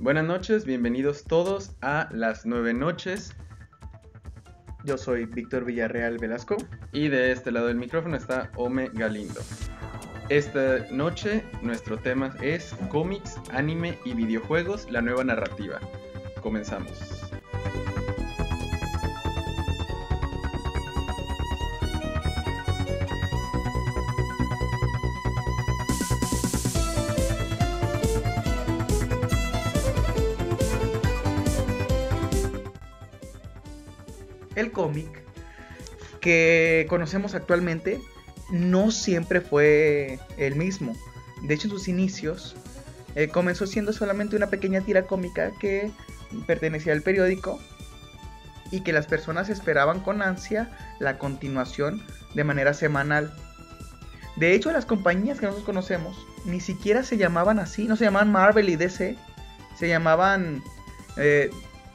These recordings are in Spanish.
Buenas noches, bienvenidos todos a Las 9 Noches. Yo soy Víctor Villarreal Velasco. Y de este lado del micrófono está Ome Galindo. Esta noche nuestro tema es cómics, anime y videojuegos, la nueva narrativa. Comenzamos. El cómic que conocemos actualmente no siempre fue el mismo. De hecho, en sus inicios comenzó siendo solamente una pequeña tira cómica que pertenecía al periódico y que las personas esperaban con ansia la continuación de manera semanal. De hecho, las compañías que nosotros conocemos ni siquiera se llamaban así, no se llamaban Marvel y DC, se llamaban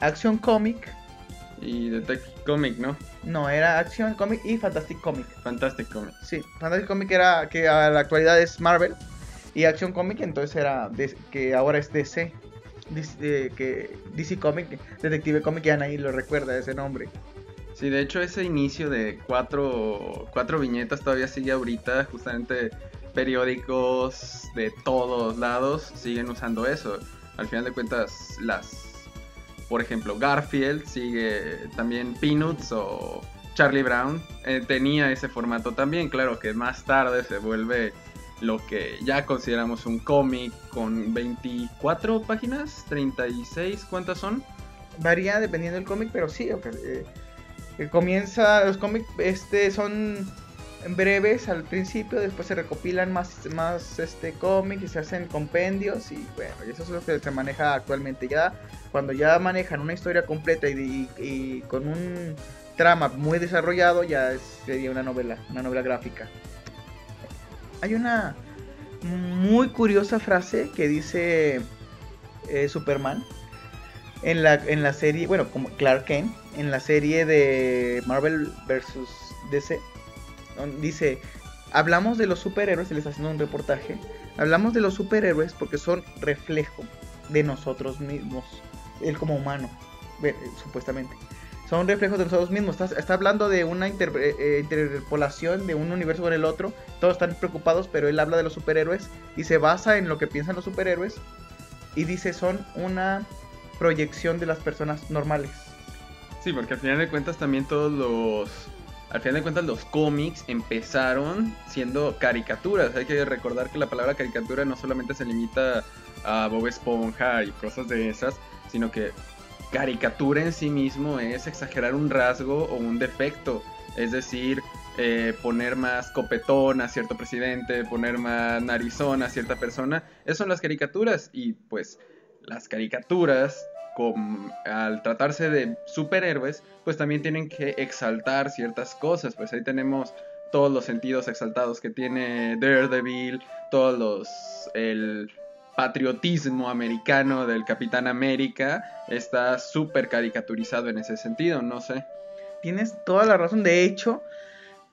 Action Comic. Y Detective Comic, ¿no? No, era Action Comic y Fantastic Comic. Fantastic Comic. Sí, Fantastic Comic era que a la actualidad es Marvel. Y Action Comic entonces era que ahora es DC. Que DC Comic, Detective Comic, ya nadie lo recuerda ese nombre. Sí, de hecho ese inicio de cuatro viñetas todavía sigue ahorita. Justamente periódicos de todos lados siguen usando eso. Al final de cuentas por ejemplo, Garfield sigue también, Peanuts o Charlie Brown tenía ese formato también. Claro que más tarde se vuelve lo que ya consideramos un cómic con 24 páginas, 36, ¿cuántas son? Varía dependiendo del cómic, pero sí, comienza, los cómics son breves al principio, después se recopilan más cómics y se hacen compendios y bueno, y eso es lo que se maneja actualmente. Ya cuando ya manejan una historia completa y con un trama muy desarrollado, ya sería una novela gráfica. Hay una muy curiosa frase que dice Superman en la serie, bueno, como Clark Kent, en la serie de Marvel vs. DC. Dice, hablamos de los superhéroes, se les está haciendo un reportaje, hablamos de los superhéroes porque son reflejo de nosotros mismos, él como humano, supuestamente. Son reflejos de nosotros mismos, está hablando de una interpolación de un universo con el otro, todos están preocupados, pero él habla de los superhéroes y se basa en lo que piensan los superhéroes y dice, son una proyección de las personas normales. Sí, porque al final de cuentas también los cómics empezaron siendo caricaturas. Hay que recordar que la palabra caricatura no solamente se limita a Bob Esponja y cosas de esas, sino que caricatura en sí mismo es exagerar un rasgo o un defecto. Es decir, poner más copetón a cierto presidente, poner más narizón a cierta persona. Esas son las caricaturas. Y pues las caricaturas, al tratarse de superhéroes, pues también tienen que exaltar ciertas cosas. Pues ahí tenemos todos los sentidos exaltados que tiene Daredevil, el patriotismo americano del Capitán América está súper caricaturizado en ese sentido, no sé. Tienes toda la razón. De hecho,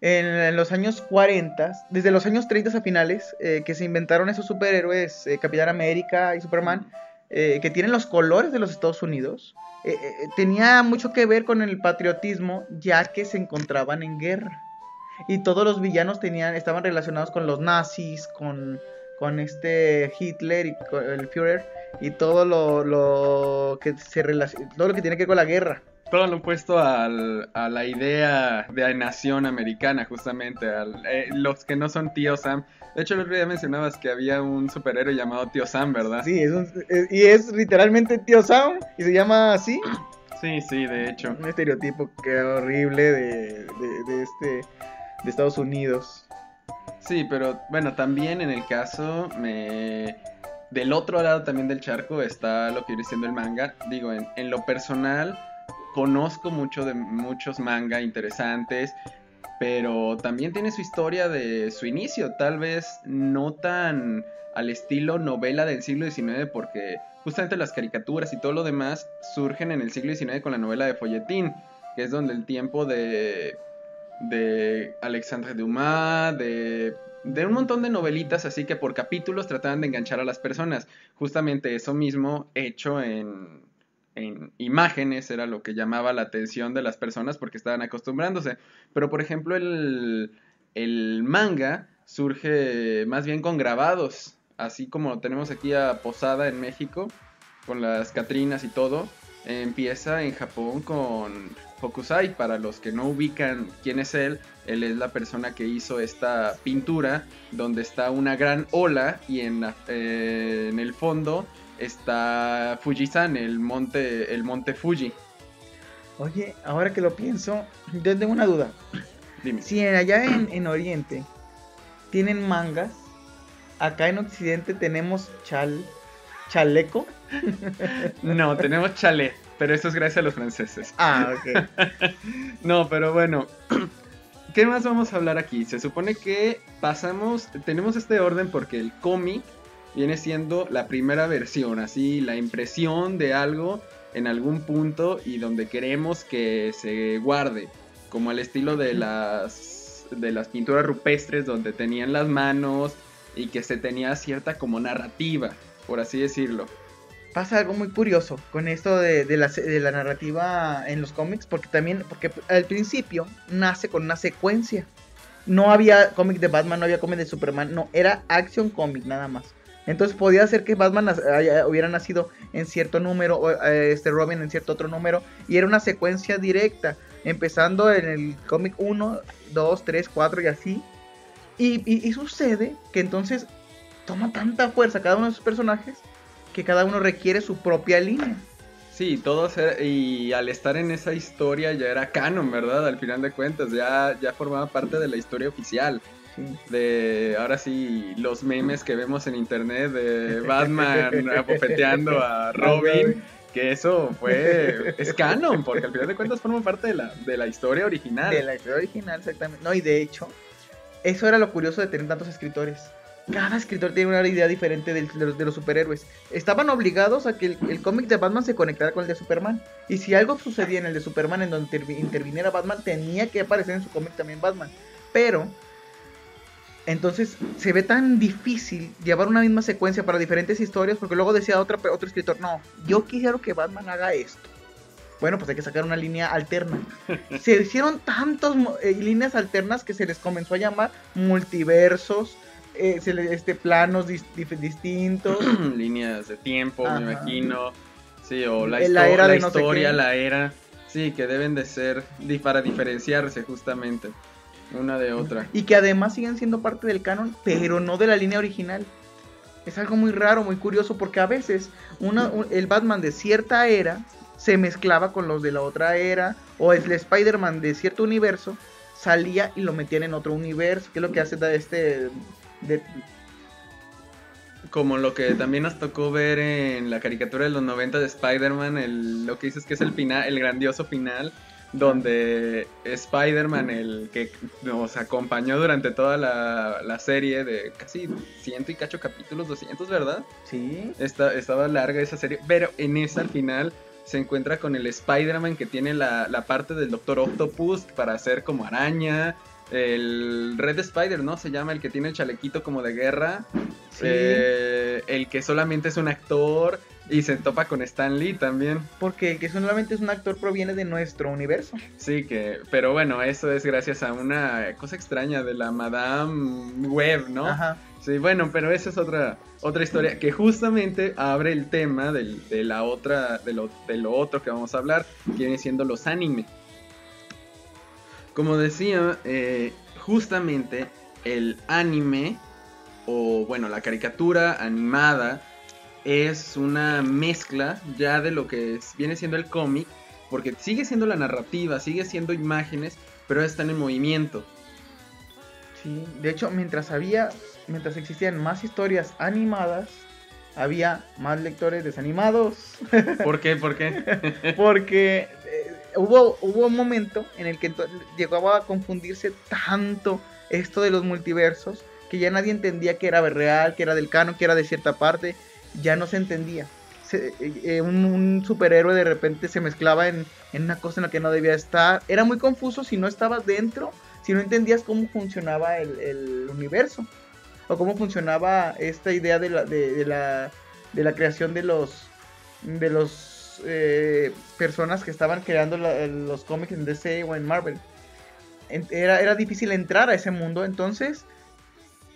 en los años 40, desde los años 30 a finales, que se inventaron esos superhéroes, Capitán América y Superman, que tienen los colores de los Estados Unidos, tenía mucho que ver con el patriotismo, ya que se encontraban en guerra. Y todos los villanos estaban relacionados con los nazis, con Hitler y con el Führer, y todo lo que todo lo que tiene que ver con la guerra. Todo lo opuesto a la idea de nación americana, justamente, los que no son Tío Sam. De hecho, el otro día mencionabas que había un superhéroe llamado Tío Sam, ¿verdad? Sí, es literalmente Tío Sam, y se llama así. Sí, de hecho. Un estereotipo que horrible de Estados Unidos. Sí, pero bueno, también en el caso del otro lado también del charco está lo que viene siendo el manga. Digo, en lo personal conozco mucho de muchos manga interesantes, pero también tiene su historia de su inicio, tal vez no tan al estilo novela del siglo XIX, porque justamente las caricaturas y todo lo demás surgen en el siglo XIX con la novela de folletín, que es donde el tiempo de Alexandre Dumas, de de un montón de novelitas, así que por capítulos trataban de enganchar a las personas. Justamente eso mismo hecho en imágenes era lo que llamaba la atención de las personas porque estaban acostumbrándose. Pero por ejemplo el manga surge más bien con grabados, así como tenemos aquí a Posada en México, con las Catrinas y todo. Empieza en Japón con Hokusai. Para los que no ubican quién es él es la persona que hizo esta pintura donde está una gran ola y en el fondo está Fujisan, el monte Fuji. Oye, ahora que lo pienso, yo tengo una duda. Dime. Si allá en Oriente tienen mangas, acá en Occidente tenemos chaleco. No, tenemos chalet, pero eso es gracias a los franceses. Ah, ok. No, pero bueno, ¿qué más vamos a hablar aquí? Se supone que tenemos este orden porque el cómic viene siendo la primera versión, así, la impresión de algo en algún punto y donde queremos que se guarde, como al estilo de las pinturas rupestres donde tenían las manos y que se tenía cierta como narrativa, por así decirlo. Pasa algo muy curioso con esto de la narrativa en los cómics, porque al principio nace con una secuencia. No había cómic de Batman, no había cómic de Superman, no, era Action Comic nada más. Entonces podía ser que Batman hubiera nacido en cierto número, o Robin en cierto otro número, y era una secuencia directa, empezando en el cómic 1, 2, 3, 4 y así. Y sucede que entonces toma tanta fuerza cada uno de sus personajes que cada uno requiere su propia línea. Sí, y al estar en esa historia ya era canon, ¿verdad? Al final de cuentas, ya formaba parte de la historia oficial. Sí. Ahora sí, los memes que vemos en internet de Batman abofeteando a Robin, que eso es canon, porque al final de cuentas forma parte de la historia original. De la historia original, exactamente. No, y de hecho, eso era lo curioso de tener tantos escritores. Cada escritor tiene una idea diferente de los superhéroes. Estaban obligados a que el cómic de Batman se conectara con el de Superman. Y si algo sucedía en el de Superman en donde interviniera Batman, tenía que aparecer en su cómic también Batman. Pero entonces se ve tan difícil llevar una misma secuencia para diferentes historias, porque luego decía otro escritor, no, yo quiero que Batman haga esto. Bueno, pues hay que sacar una línea alterna. Se hicieron tantas líneas alternas que se les comenzó a llamar multiversos, planos distintos, líneas de tiempo. Ajá. Me imagino, sí, o la era de historia, la era, sí, que deben de ser para diferenciarse justamente una de otra, y que además siguen siendo parte del canon, pero no de la línea original. Es algo muy raro, muy curioso, porque a veces el Batman de cierta era se mezclaba con los de la otra era, o el Spider-Man de cierto universo salía y lo metían en otro universo, que es lo que hace como lo que también nos tocó ver en la caricatura de los 90 de Spider-Man, lo que dices que es el final, el grandioso final, donde Spider-Man, el que nos acompañó durante toda la serie de casi 100 y cacho capítulos, 200, ¿verdad? Sí. Estaba larga esa serie, pero en esa al final se encuentra con el Spider-Man que tiene la parte del Doctor Octopus para hacer como araña. El Red Spider, ¿no? Se llama el que tiene el chalequito como de guerra. Sí. El que solamente es un actor y se topa con Stan Lee también. Porque el que solamente es un actor proviene de nuestro universo. Sí, pero bueno, eso es gracias a una cosa extraña de la Madame Web, ¿no? Ajá. Sí, bueno, pero esa es otra historia que justamente abre el tema de lo otro que vamos a hablar, que viene siendo los anime. Como decía, justamente el anime, o bueno, la caricatura animada, es una mezcla ya de lo que viene siendo el cómic, porque sigue siendo la narrativa, sigue siendo imágenes, pero están en movimiento. Sí, de hecho, mientras existían más historias animadas, había más lectores desanimados. ¿Por qué? Porque hubo un momento en el que llegaba a confundirse tanto esto de los multiversos, que ya nadie entendía que era real, que era del canon, que era de cierta parte. Ya no se entendía. Un superhéroe de repente se mezclaba en una cosa en la que no debía estar. Era muy confuso si no estabas dentro, si no entendías cómo funcionaba el universo. o cómo funcionaba esta idea de la creación de los personas que estaban creando los cómics en DC o en Marvel. Era difícil entrar a ese mundo, entonces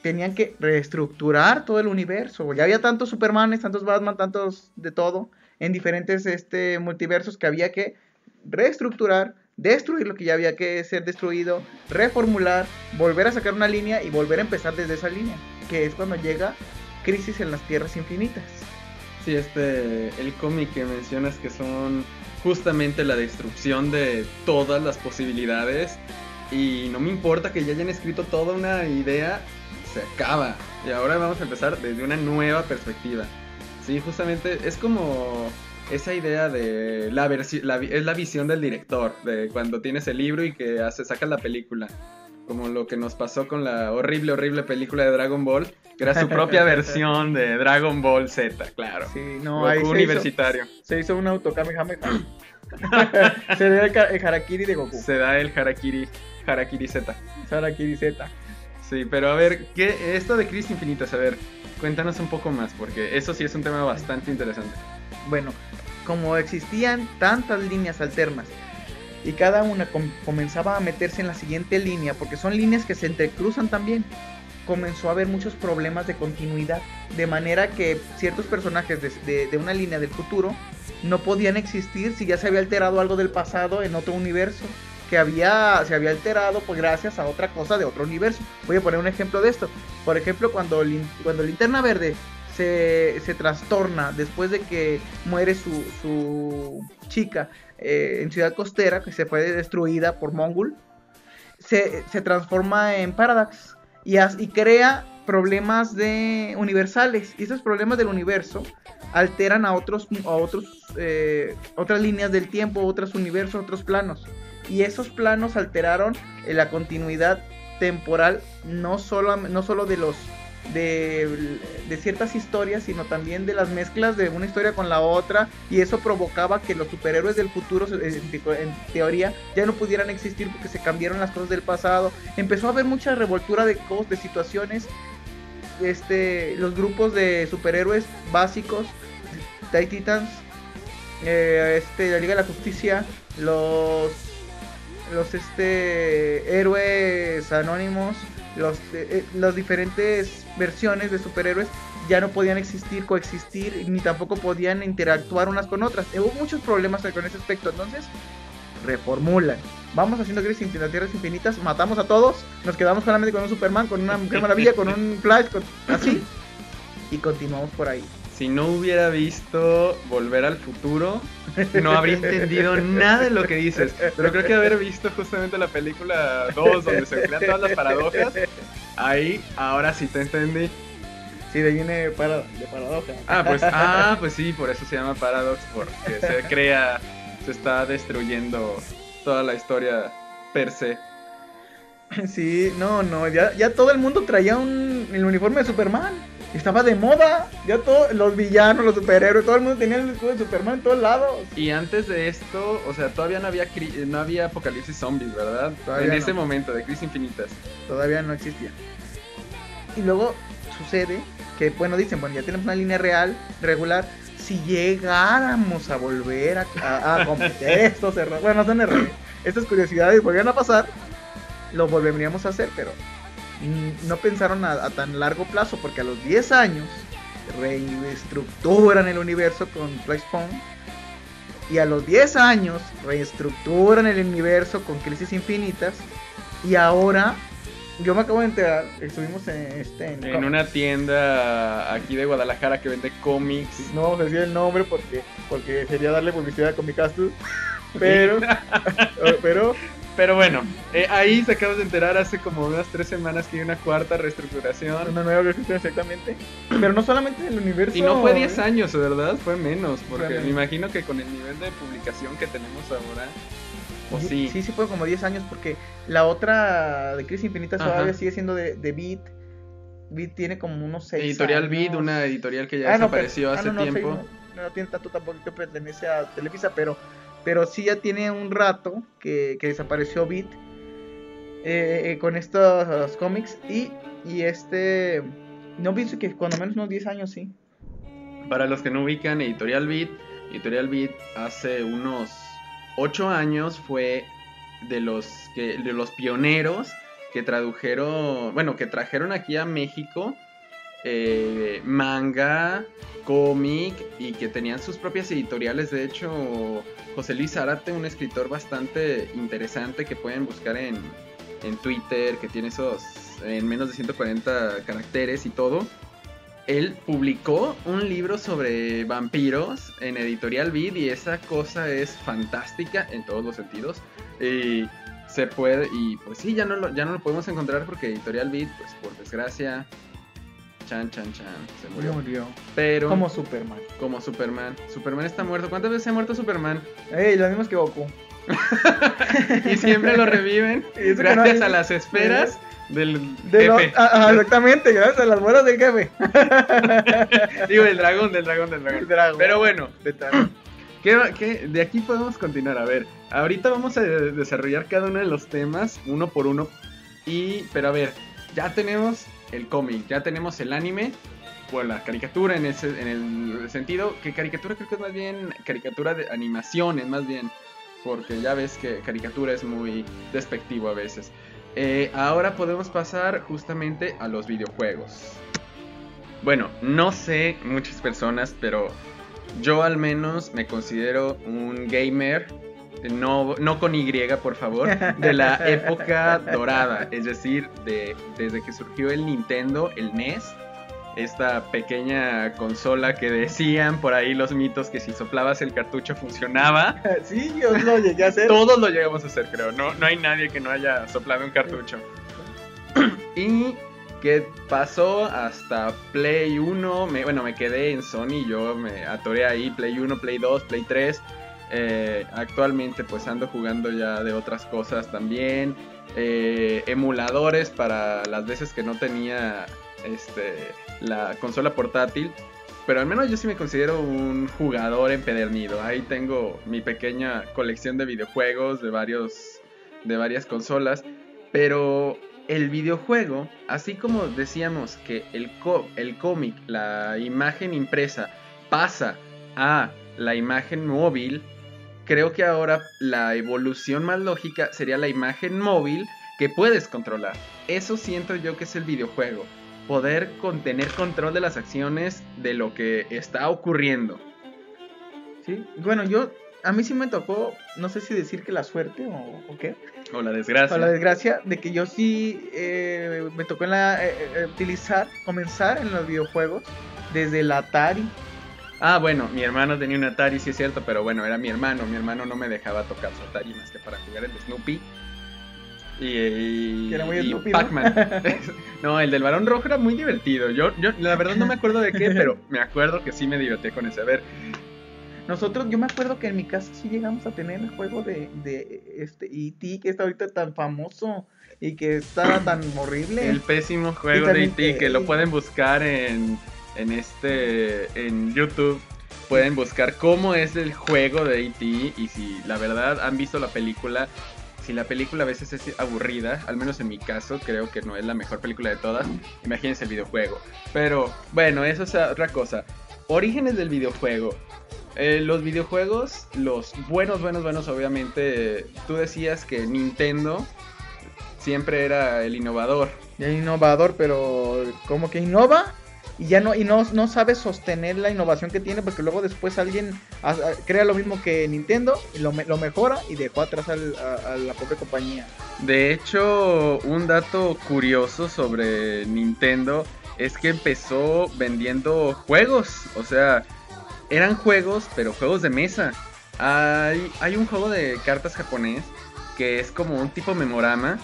tenían que reestructurar todo el universo. Ya había tantos Supermanes, tantos Batman, tantos de todo en diferentes multiversos que había que reestructurar, destruir lo que ya había que ser destruido, reformular, volver a sacar una línea y volver a empezar desde esa línea, que es cuando llega Crisis en las Tierras Infinitas. Sí, el cómic que mencionas, que son justamente la destrucción de todas las posibilidades, y no me importa que ya hayan escrito toda una idea, se acaba, y ahora vamos a empezar desde una nueva perspectiva. Sí, justamente es como esa idea de es la visión del director, de cuando tienes el libro y que sacas la película, como lo que nos pasó con la horrible película de Dragon Ball, que era su propia versión de Dragon Ball Z, claro. Sí, no, Goku universitario. Se hizo un autokamehameha. Se da el harakiri de Goku. Se da el harakiri Z. Harakiri Z. Sí, pero a ver, esto de Crisis Infinitas, a ver, cuéntanos un poco más, porque eso sí es un tema bastante interesante. Bueno, como existían tantas líneas alternas y cada una comenzaba a meterse en la siguiente línea, porque son líneas que se entrecruzan también, comenzó a haber muchos problemas de continuidad, de manera que ciertos personajes de una línea del futuro no podían existir si ya se había alterado algo del pasado en otro universo, que se había alterado pues gracias a otra cosa de otro universo. Voy a poner un ejemplo de esto. Por ejemplo, cuando Linterna Verde se trastorna después de que muere su chica en Ciudad Costera, que se fue destruida por Mongul, se transforma en Paradox y crea problemas universales, y esos problemas del universo alteran a otras líneas del tiempo, otros universos, otros planos, y esos planos alteraron la continuidad temporal no solo de ciertas historias, sino también de las mezclas de una historia con la otra, y eso provocaba que los superhéroes del futuro, en teoría, ya no pudieran existir porque se cambiaron las cosas del pasado. Empezó a haber mucha revoltura de situaciones. Los grupos de superhéroes básicos, Teen Titans, la Liga de la Justicia, los héroes anónimos, las diferentes versiones de superhéroes ya no podían coexistir, ni tampoco podían interactuar unas con otras. Hubo muchos problemas con ese aspecto. Entonces reformulan, vamos haciendo Crisis en las Tierras Infinitas, matamos a todos, nos quedamos solamente con un Superman, con una Mujer Maravilla, con un Flash, así, y continuamos por ahí. Si no hubiera visto Volver al Futuro, no habría entendido nada de lo que dices. Pero creo que haber visto justamente la película 2, donde se crean todas las paradojas, ahí, ahora sí te entendí. Sí, de viene de paradoja. Pues sí, por eso se llama Paradox, porque se está destruyendo toda la historia per se. Sí, ya todo el mundo traía el uniforme de Superman. Estaba de moda, ya todos los villanos, los superhéroes, todo el mundo tenía el escudo de Superman en todos lados. Y antes de esto, o sea, todavía no había apocalipsis zombies, ¿verdad? Todavía ese momento de Crisis Infinitas. Todavía no existía. Y luego sucede que, dicen, ya tenemos una línea regular. Si llegáramos a volver a cometer estos errores, no son errores, estas curiosidades volvieran a pasar, lo volveríamos a hacer, pero no pensaron a tan largo plazo, porque a los 10 años reestructuran el universo con Flashpoint, y a los 10 años reestructuran el universo con Crisis Infinitas, y ahora yo me acabo de enterar, estuvimos en una tienda aquí de Guadalajara que vende cómics. No vamos a decir el nombre porque sería darle publicidad a Comic Castle, pero bueno, ahí se acaba de enterar hace como unas 3 semanas que hay una cuarta reestructuración. Una nueva reestructuración, exactamente. Pero no solamente del universo. Y no fue 10 años, ¿verdad? Fue menos, porque me imagino que con el nivel de publicación que tenemos ahora, pues sí. Sí, fue como 10 años, porque la otra de Crisis Infinitas todavía sigue siendo de Beat. Beat tiene como unos 6 Editorial años. Beat, una editorial que ya desapareció hace tiempo. No tiene tanto tampoco, que pertenece a Televisa, pero sí ya tiene un rato que desapareció Beat con estos cómics, y No pienso que cuando menos unos 10 años, sí. Para los que no ubican, Editorial Beat hace unos 8 años fue de los pioneros que trajeron aquí a México manga, cómic, y que tenían sus propias editoriales. De hecho, José Luis Zárate, un escritor bastante interesante que pueden buscar en Twitter, que tiene esos en menos de 140 caracteres y todo. Él publicó un libro sobre vampiros en Editorial Beat y esa cosa es fantástica en todos los sentidos. Se puede, y pues sí, ya no lo podemos encontrar porque Editorial Beat, pues por desgracia, se murió. Pero como Superman. Superman está muerto. ¿Cuántas veces se ha muerto Superman? Lo mismo que Goku. Y siempre lo reviven gracias a las esferas del jefe. Exactamente, gracias a las bolas del jefe. Digo, del dragón. Pero bueno, de aquí podemos continuar. A ver, ahorita vamos a desarrollar cada uno de los temas uno por uno. Pero a ver, ya tenemos el cómic, ya tenemos el anime, o la caricatura en el sentido que caricatura creo que es más bien caricatura de animaciones, más bien, porque ya ves que caricatura es muy despectivo a veces. Ahora podemos pasar justamente a los videojuegos. Bueno, no sé muchas personas, pero yo al menos me considero un gamer, no con Y, por favor, de la época dorada, es decir, desde que surgió el Nintendo, el NES, esta pequeña consola que decían por ahí los mitos que si soplabas el cartucho funcionaba. Sí, yo lo llegué a hacer. Todos lo llegamos a hacer, creo. No hay nadie que no haya soplado un cartucho. Y que pasó hasta Play 1. Me quedé en Sony, yo me atoré ahí. Play 1, Play 2, Play 3. Actualmente pues ando jugando ya de otras cosas también. Emuladores para las veces que no tenía la consola portátil, pero al menos yo sí me considero un jugador empedernido. Ahí tengo mi pequeña colección de videojuegos de varias consolas, pero el videojuego, así como decíamos que el cómic, la imagen impresa pasa a la imagen móvil, creo que ahora la evolución más lógica sería la imagen móvil que puedes controlar. Eso siento yo que es el videojuego. Poder tener control de las acciones de lo que está ocurriendo. Sí, bueno, a mí sí me tocó, no sé si decir que la suerte o qué. O la desgracia. O la desgracia de que yo sí me tocó comenzar en los videojuegos desde el Atari. Ah, bueno, mi hermano tenía un Atari, sí es cierto, pero bueno, era mi hermano. Mi hermano no me dejaba tocar su Atari más que para jugar el Snoopy. Y era muy estúpido. Pac-Man. No, el del Barón Rojo era muy divertido. Yo la verdad no me acuerdo de qué, pero me acuerdo que sí me divertí con ese. A ver, yo me acuerdo que en mi casa sí llegamos a tener el juego de E.T., que está ahorita tan famoso y que está tan horrible. El pésimo juego de E.T., que lo pueden buscar en YouTube. Pueden buscar cómo es el juego de E.T. y si la verdad han visto la película. Si la película a veces es aburrida, al menos en mi caso, creo que no es la mejor película de todas, imagínense el videojuego. Pero bueno, eso es otra cosa. Orígenes del videojuego. Los videojuegos, los buenos, obviamente, tú decías que Nintendo siempre era el innovador. El innovador, pero como que innova y ya no sabe sostener la innovación que tiene, porque luego después alguien crea lo mismo que Nintendo y lo mejora y dejó atrás a la propia compañía. De hecho, un dato curioso sobre Nintendo es que empezó vendiendo juegos, o sea, eran juegos, pero juegos de mesa. Hay un juego de cartas japonés que es como un tipo memorama,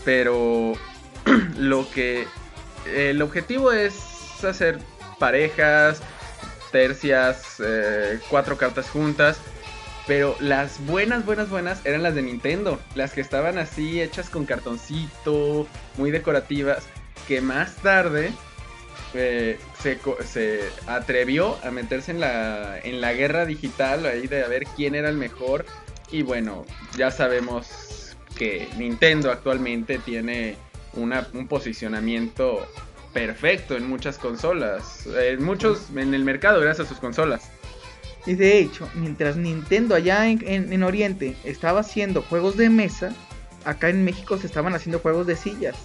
pero el objetivo es hacer parejas, tercias, 4 cartas juntas, pero las buenas eran las de Nintendo, las que estaban así hechas con cartoncito, muy decorativas, que más tarde se atrevió a meterse en la guerra digital, ahí de a ver quién era el mejor, y bueno, ya sabemos que Nintendo actualmente tiene un posicionamiento perfecto en muchas consolas, en el mercado gracias a sus consolas. Y de hecho, mientras Nintendo allá en Oriente estaba haciendo juegos de mesa, acá en México se estaban haciendo juegos de sillas.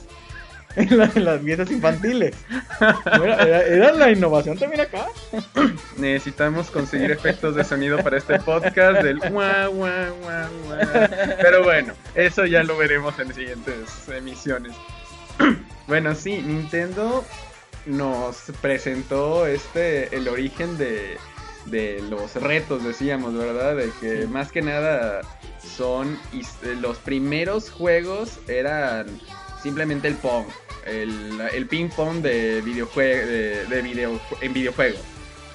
En las fiestas infantiles. Bueno, era la innovación también acá. Necesitamos conseguir efectos de sonido para este podcast del guau, guau, guau, guau. Pero bueno, eso ya lo veremos en siguientes emisiones. Bueno, sí, Nintendo nos presentó el origen de los retos, decíamos, ¿verdad? De que más que nada los primeros juegos eran simplemente el Pong, el ping pong en videojuego.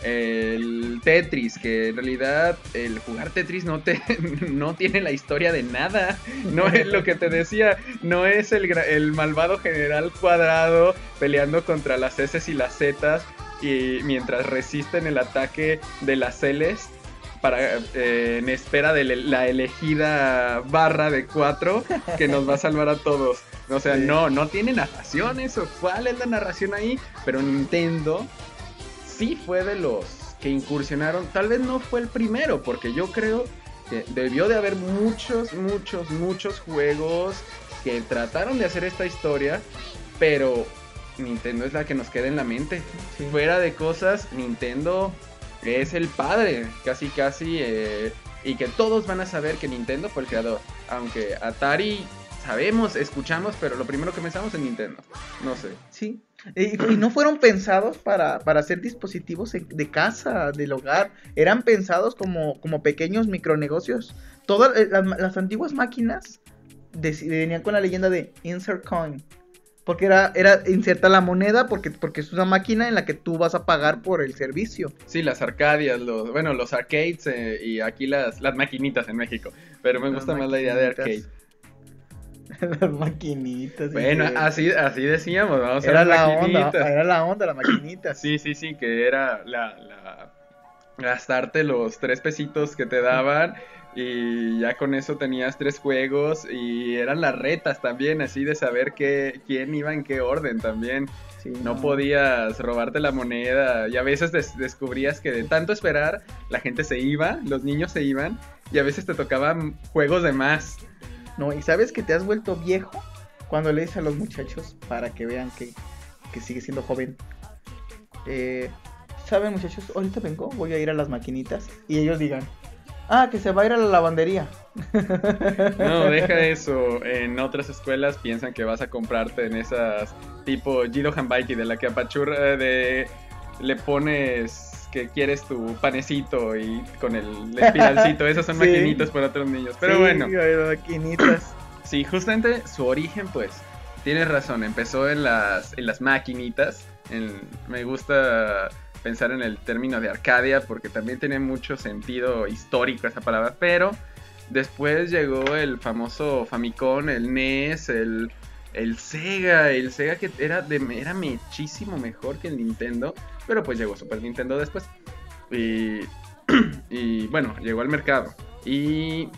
El Tetris, que en realidad el jugar Tetris no tiene la historia de nada. No es lo que te decía, no es el malvado general cuadrado peleando contra las S y las Z y mientras resisten el ataque de las Ls en espera de la elegida barra de 4 que nos va a salvar a todos. O sea, no tiene narración eso. ¿Cuál es la narración ahí? Pero Nintendo sí fue de los que incursionaron. Tal vez no fue el primero, porque yo creo que debió de haber muchos juegos que trataron de hacer esta historia, pero Nintendo es la que nos queda en la mente. Sí. Fuera de cosas, Nintendo es el padre, casi, y que todos van a saber que Nintendo fue el creador. Aunque Atari, sabemos, escuchamos, pero lo primero que pensamos es Nintendo. No sé. Sí. Y no fueron pensados para hacer dispositivos de casa, del hogar. Eran pensados como pequeños micronegocios. Todas las antiguas máquinas venían con la leyenda de insert coin. Porque era inserta la moneda porque es una máquina en la que tú vas a pagar por el servicio. Sí, las arcadias, los arcades y aquí las maquinitas en México. Pero me gusta más la idea de arcade. Las maquinitas. Bueno, así decíamos, vamos a ver las maquinitas. Era la onda, las maquinitas. Sí, que era gastarte los 3 pesitos que te daban y ya con eso tenías 3 juegos y eran las retas también, así de saber quién iba en qué orden también. Sí, no podías robarte la moneda y a veces descubrías que de tanto esperar la gente se iba, los niños se iban y a veces te tocaban juegos de más. No, y sabes que te has vuelto viejo cuando le dices a los muchachos para que vean que sigue siendo joven. ¿Saben, muchachos? Ahorita vengo, voy a ir a las maquinitas. Y ellos digan, que se va a ir a la lavandería. No, deja eso. En otras escuelas piensan que vas a comprarte en esas tipo Jido Hanbaiki, de la que apachurra, le pones que quieres tu panecito y con el espiralcito. Esas son maquinitas para otros niños. Pero bueno. Maquinitas. Sí, justamente su origen, pues, tienes razón. Empezó en las maquinitas. Me gusta pensar en el término de Arcadia porque también tiene mucho sentido histórico esa palabra. Pero después llegó el famoso Famicom, el NES, el Sega. El Sega que era muchísimo mejor que el Nintendo. Pero pues llegó Super Nintendo después. Y bueno, llegó al mercado. Y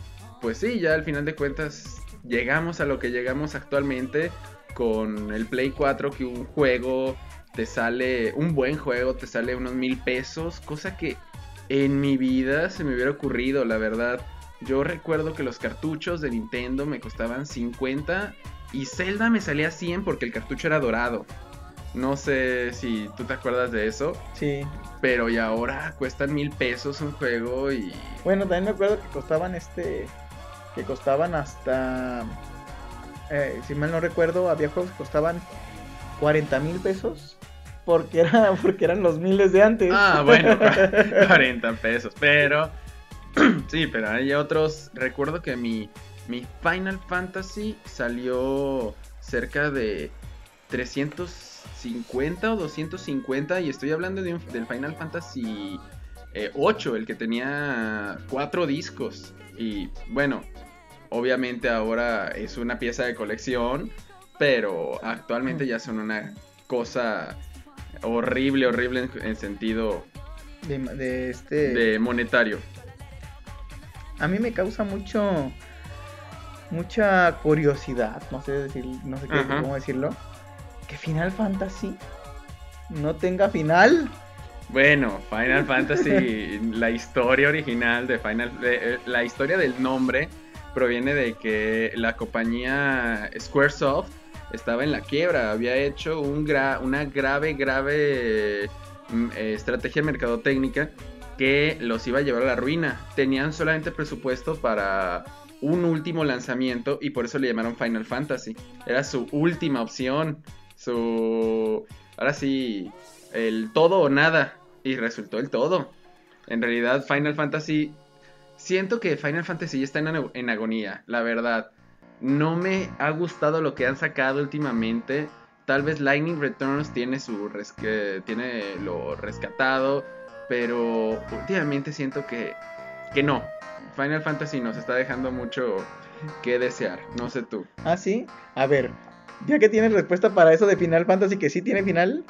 pues sí, ya al final de cuentas llegamos a lo que llegamos actualmente con el Play 4, que un buen juego te sale unos 1,000 pesos. Cosa que en mi vida se me hubiera ocurrido, la verdad. Yo recuerdo que los cartuchos de Nintendo me costaban 50 y Zelda me salía 100 porque el cartucho era dorado. No sé si tú te acuerdas de eso. Sí. Pero y ahora cuestan 1,000 pesos un juego y... Bueno, también me acuerdo que costaban hasta... si mal no recuerdo, había juegos que costaban 40,000 pesos. Porque eran los miles de antes. Bueno, 40 pesos. Pero... sí, pero hay otros... Recuerdo que mi Final Fantasy salió cerca de 350 o 250 y estoy hablando del Final Fantasy 8, el que tenía 4 discos. Y bueno, obviamente ahora es una pieza de colección, pero actualmente ya son una cosa horrible en sentido de monetario. A mí me causa mucha curiosidad, no sé cómo decirlo, que Final Fantasy no tenga final. Bueno, Final Fantasy, la historia original de la historia del nombre proviene de que la compañía Squaresoft estaba en la quiebra, había hecho una grave estrategia mercadotecnia que los iba a llevar a la ruina. Tenían solamente presupuesto para un último lanzamiento y por eso le llamaron Final Fantasy. Era su última opción, ahora sí, el todo o nada, y resultó el todo. En realidad Final Fantasy, siento que Final Fantasy ya está en agonía, la verdad. No me ha gustado lo que han sacado últimamente. Tal vez Lightning Returns tiene tiene lo rescatado, pero últimamente siento que no. Final Fantasy nos está dejando mucho que desear, no sé tú. ¿Ah, sí? A ver, ya que tienes respuesta para eso de Final Fantasy, que sí tiene final,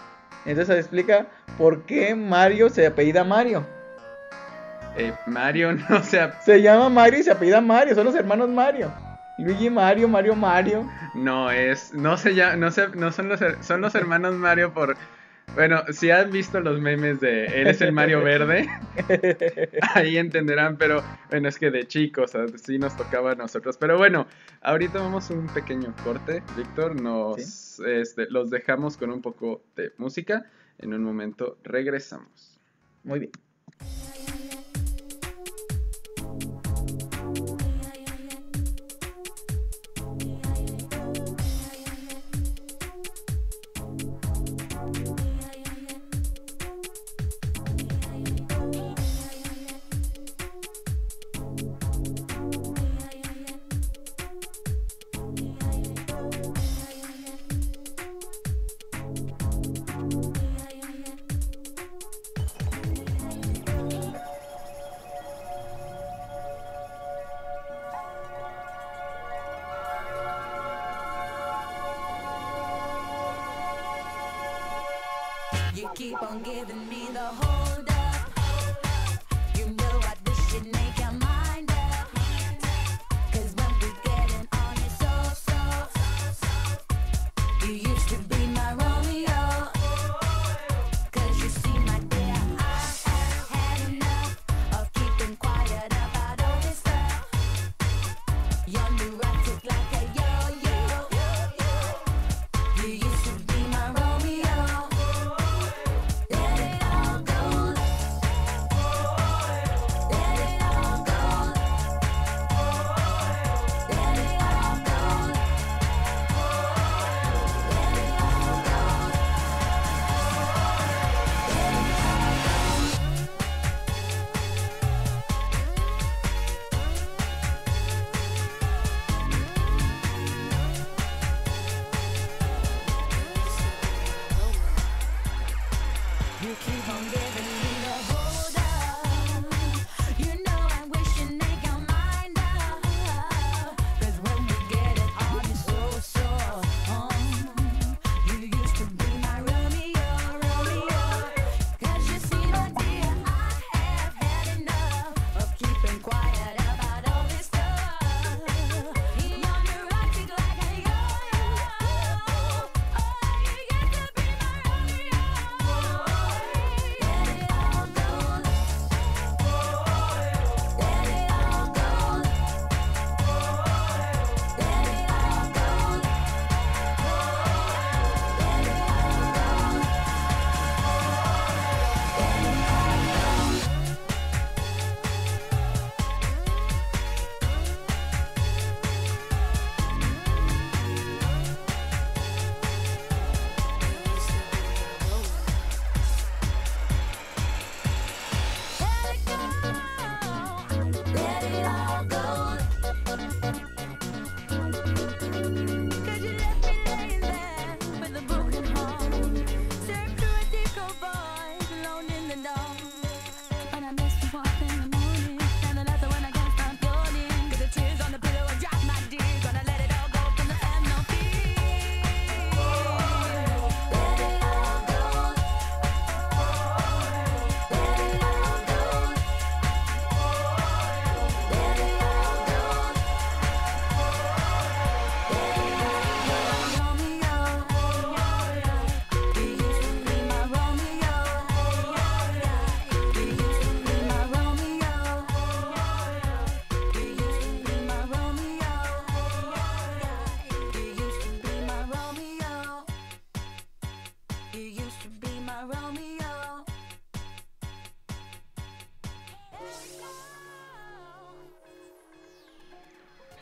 entonces explica por qué Mario se apellida Mario. Mario no se llama Mario y se apellida Mario, son los hermanos Mario. Luigi Mario, Mario Mario. Son los hermanos Mario por... Bueno, si han visto los memes de él es el Mario verde, ahí entenderán, pero bueno, es que de chicos así nos tocaba a nosotros. Pero bueno, ahorita vamos a un pequeño corte, Víctor, ¿sí? Los dejamos con un poco de música, en un momento regresamos. Muy bien. You keep on giving me the hold up. You know I wish you'd make your mind up. Cause when we getting on it so you used to be my Romeo. Cause you see my dear, I had enough of keeping quiet about all this stuff. You're neurotic like a yo-yo. You used to be my Romeo. Let it all go.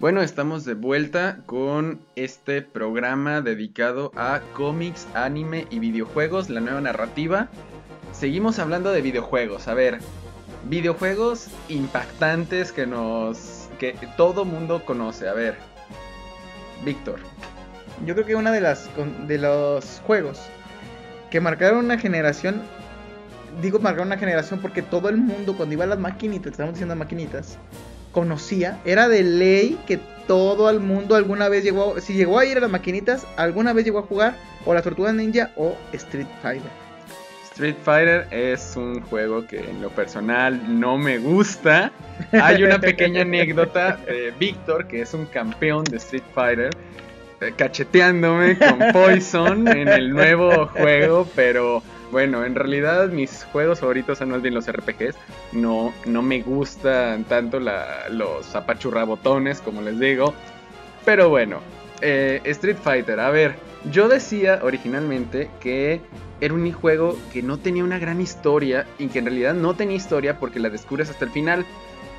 Bueno, estamos de vuelta con este programa dedicado a cómics, anime y videojuegos, la nueva narrativa. Seguimos hablando de videojuegos. A ver, videojuegos impactantes que todo mundo conoce. A ver, Víctor. Yo creo que una de los juegos que marcaron una generación, digo marcaron una generación porque todo el mundo cuando iba a las maquinitas, estamos diciendo maquinitas, conocía, era de ley que todo el mundo alguna vez si llegó a ir a las maquinitas, alguna vez llegó a jugar o las Tortugas Ninja o Street Fighter. Street Fighter es un juego que en lo personal no me gusta. Hay una pequeña anécdota de Víctor, que es un campeón de Street Fighter, cacheteándome con Poison en el nuevo juego, pero bueno, en realidad mis juegos favoritos son más bien los RPGs. No me gustan tanto los apachurrabotones, como les digo. Pero bueno, Street Fighter, a ver, yo decía originalmente que era un juego que no tenía una gran historia y que en realidad no tenía historia porque la descubres hasta el final.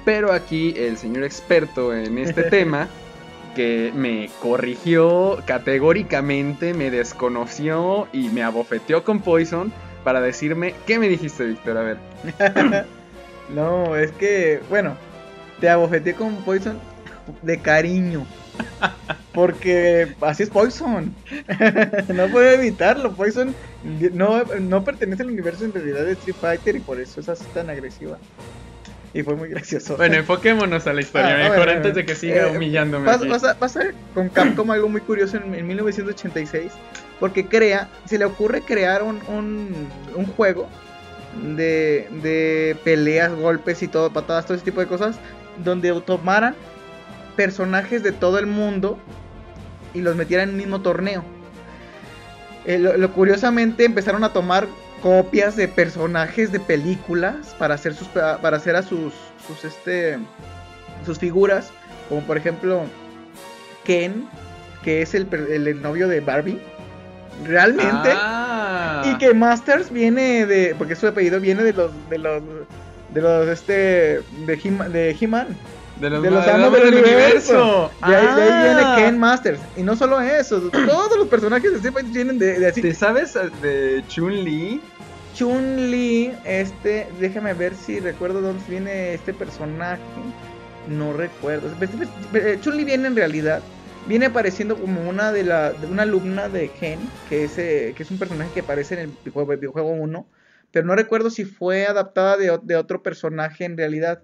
Pero aquí el señor experto en este tema, que me corrigió categóricamente, me desconoció y me abofeteó con Poison para decirme, ¿qué me dijiste, Víctor? A ver. No, es que, bueno, te abofeteé con Poison de cariño. Porque así es Poison. No puedo evitarlo. Poison no pertenece al universo en realidad de Street Fighter y por eso es así tan agresiva. Y fue muy gracioso. Bueno, enfoquémonos a la historia, mejor bueno, antes de que siga humillándome. Pasa con Capcom algo muy curioso en 1986. Porque se le ocurre crear un juego de peleas, golpes y todo, patadas, todo ese tipo de cosas, donde tomaran personajes de todo el mundo y los metieran en el mismo torneo. Curiosamente empezaron a tomar copias de personajes de películas para hacer a sus figuras, como por ejemplo Ken, que es el novio de Barbie. Realmente. Y que Masters viene porque su apellido viene de He-Man. De los amos del universo. De ahí viene Ken Masters. Y no solo eso, todos los personajes de Street Fighter vienen de así. ¿Te sabes de Chun-Li? Chun-Li, déjame ver si recuerdo dónde viene este personaje. No recuerdo. Chun-Li viene apareciendo como una alumna de Gen, que es un personaje que aparece en el videojuego 1, pero no recuerdo si fue adaptada de otro personaje en realidad.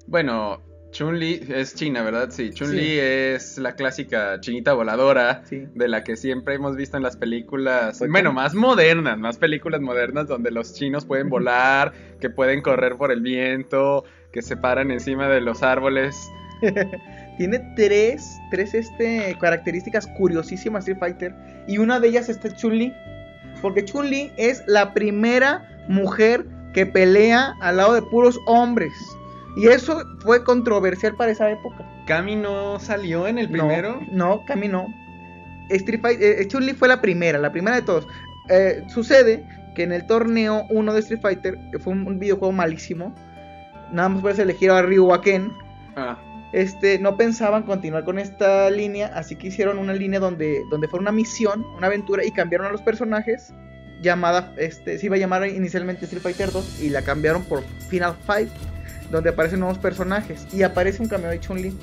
Bueno, Chun-Li es china, ¿verdad? Sí, Chun-Li es la clásica chinita voladora, de la que siempre hemos visto en las películas, más películas modernas donde los chinos pueden volar, que pueden correr por el viento, que se paran encima de los árboles. Tiene tres características curiosísimas Street Fighter. Y una de ellas es Chun-Li. Porque Chun-Li es la primera mujer que pelea al lado de puros hombres. Y eso fue controversial para esa época. ¿Kami no salió en el primero? No, Kami no. Chun-Li fue la primera de todos. Sucede que en el torneo 1 de Street Fighter, que fue un videojuego malísimo, nada más puedes elegir a Ryu o a Ken. No pensaban continuar con esta línea, así que hicieron una línea donde fue una misión, una aventura, y cambiaron a los personajes. Se iba a llamar inicialmente Street Fighter 2 y la cambiaron por Final Fight, donde aparecen nuevos personajes y aparece un cameo de Chun-Li.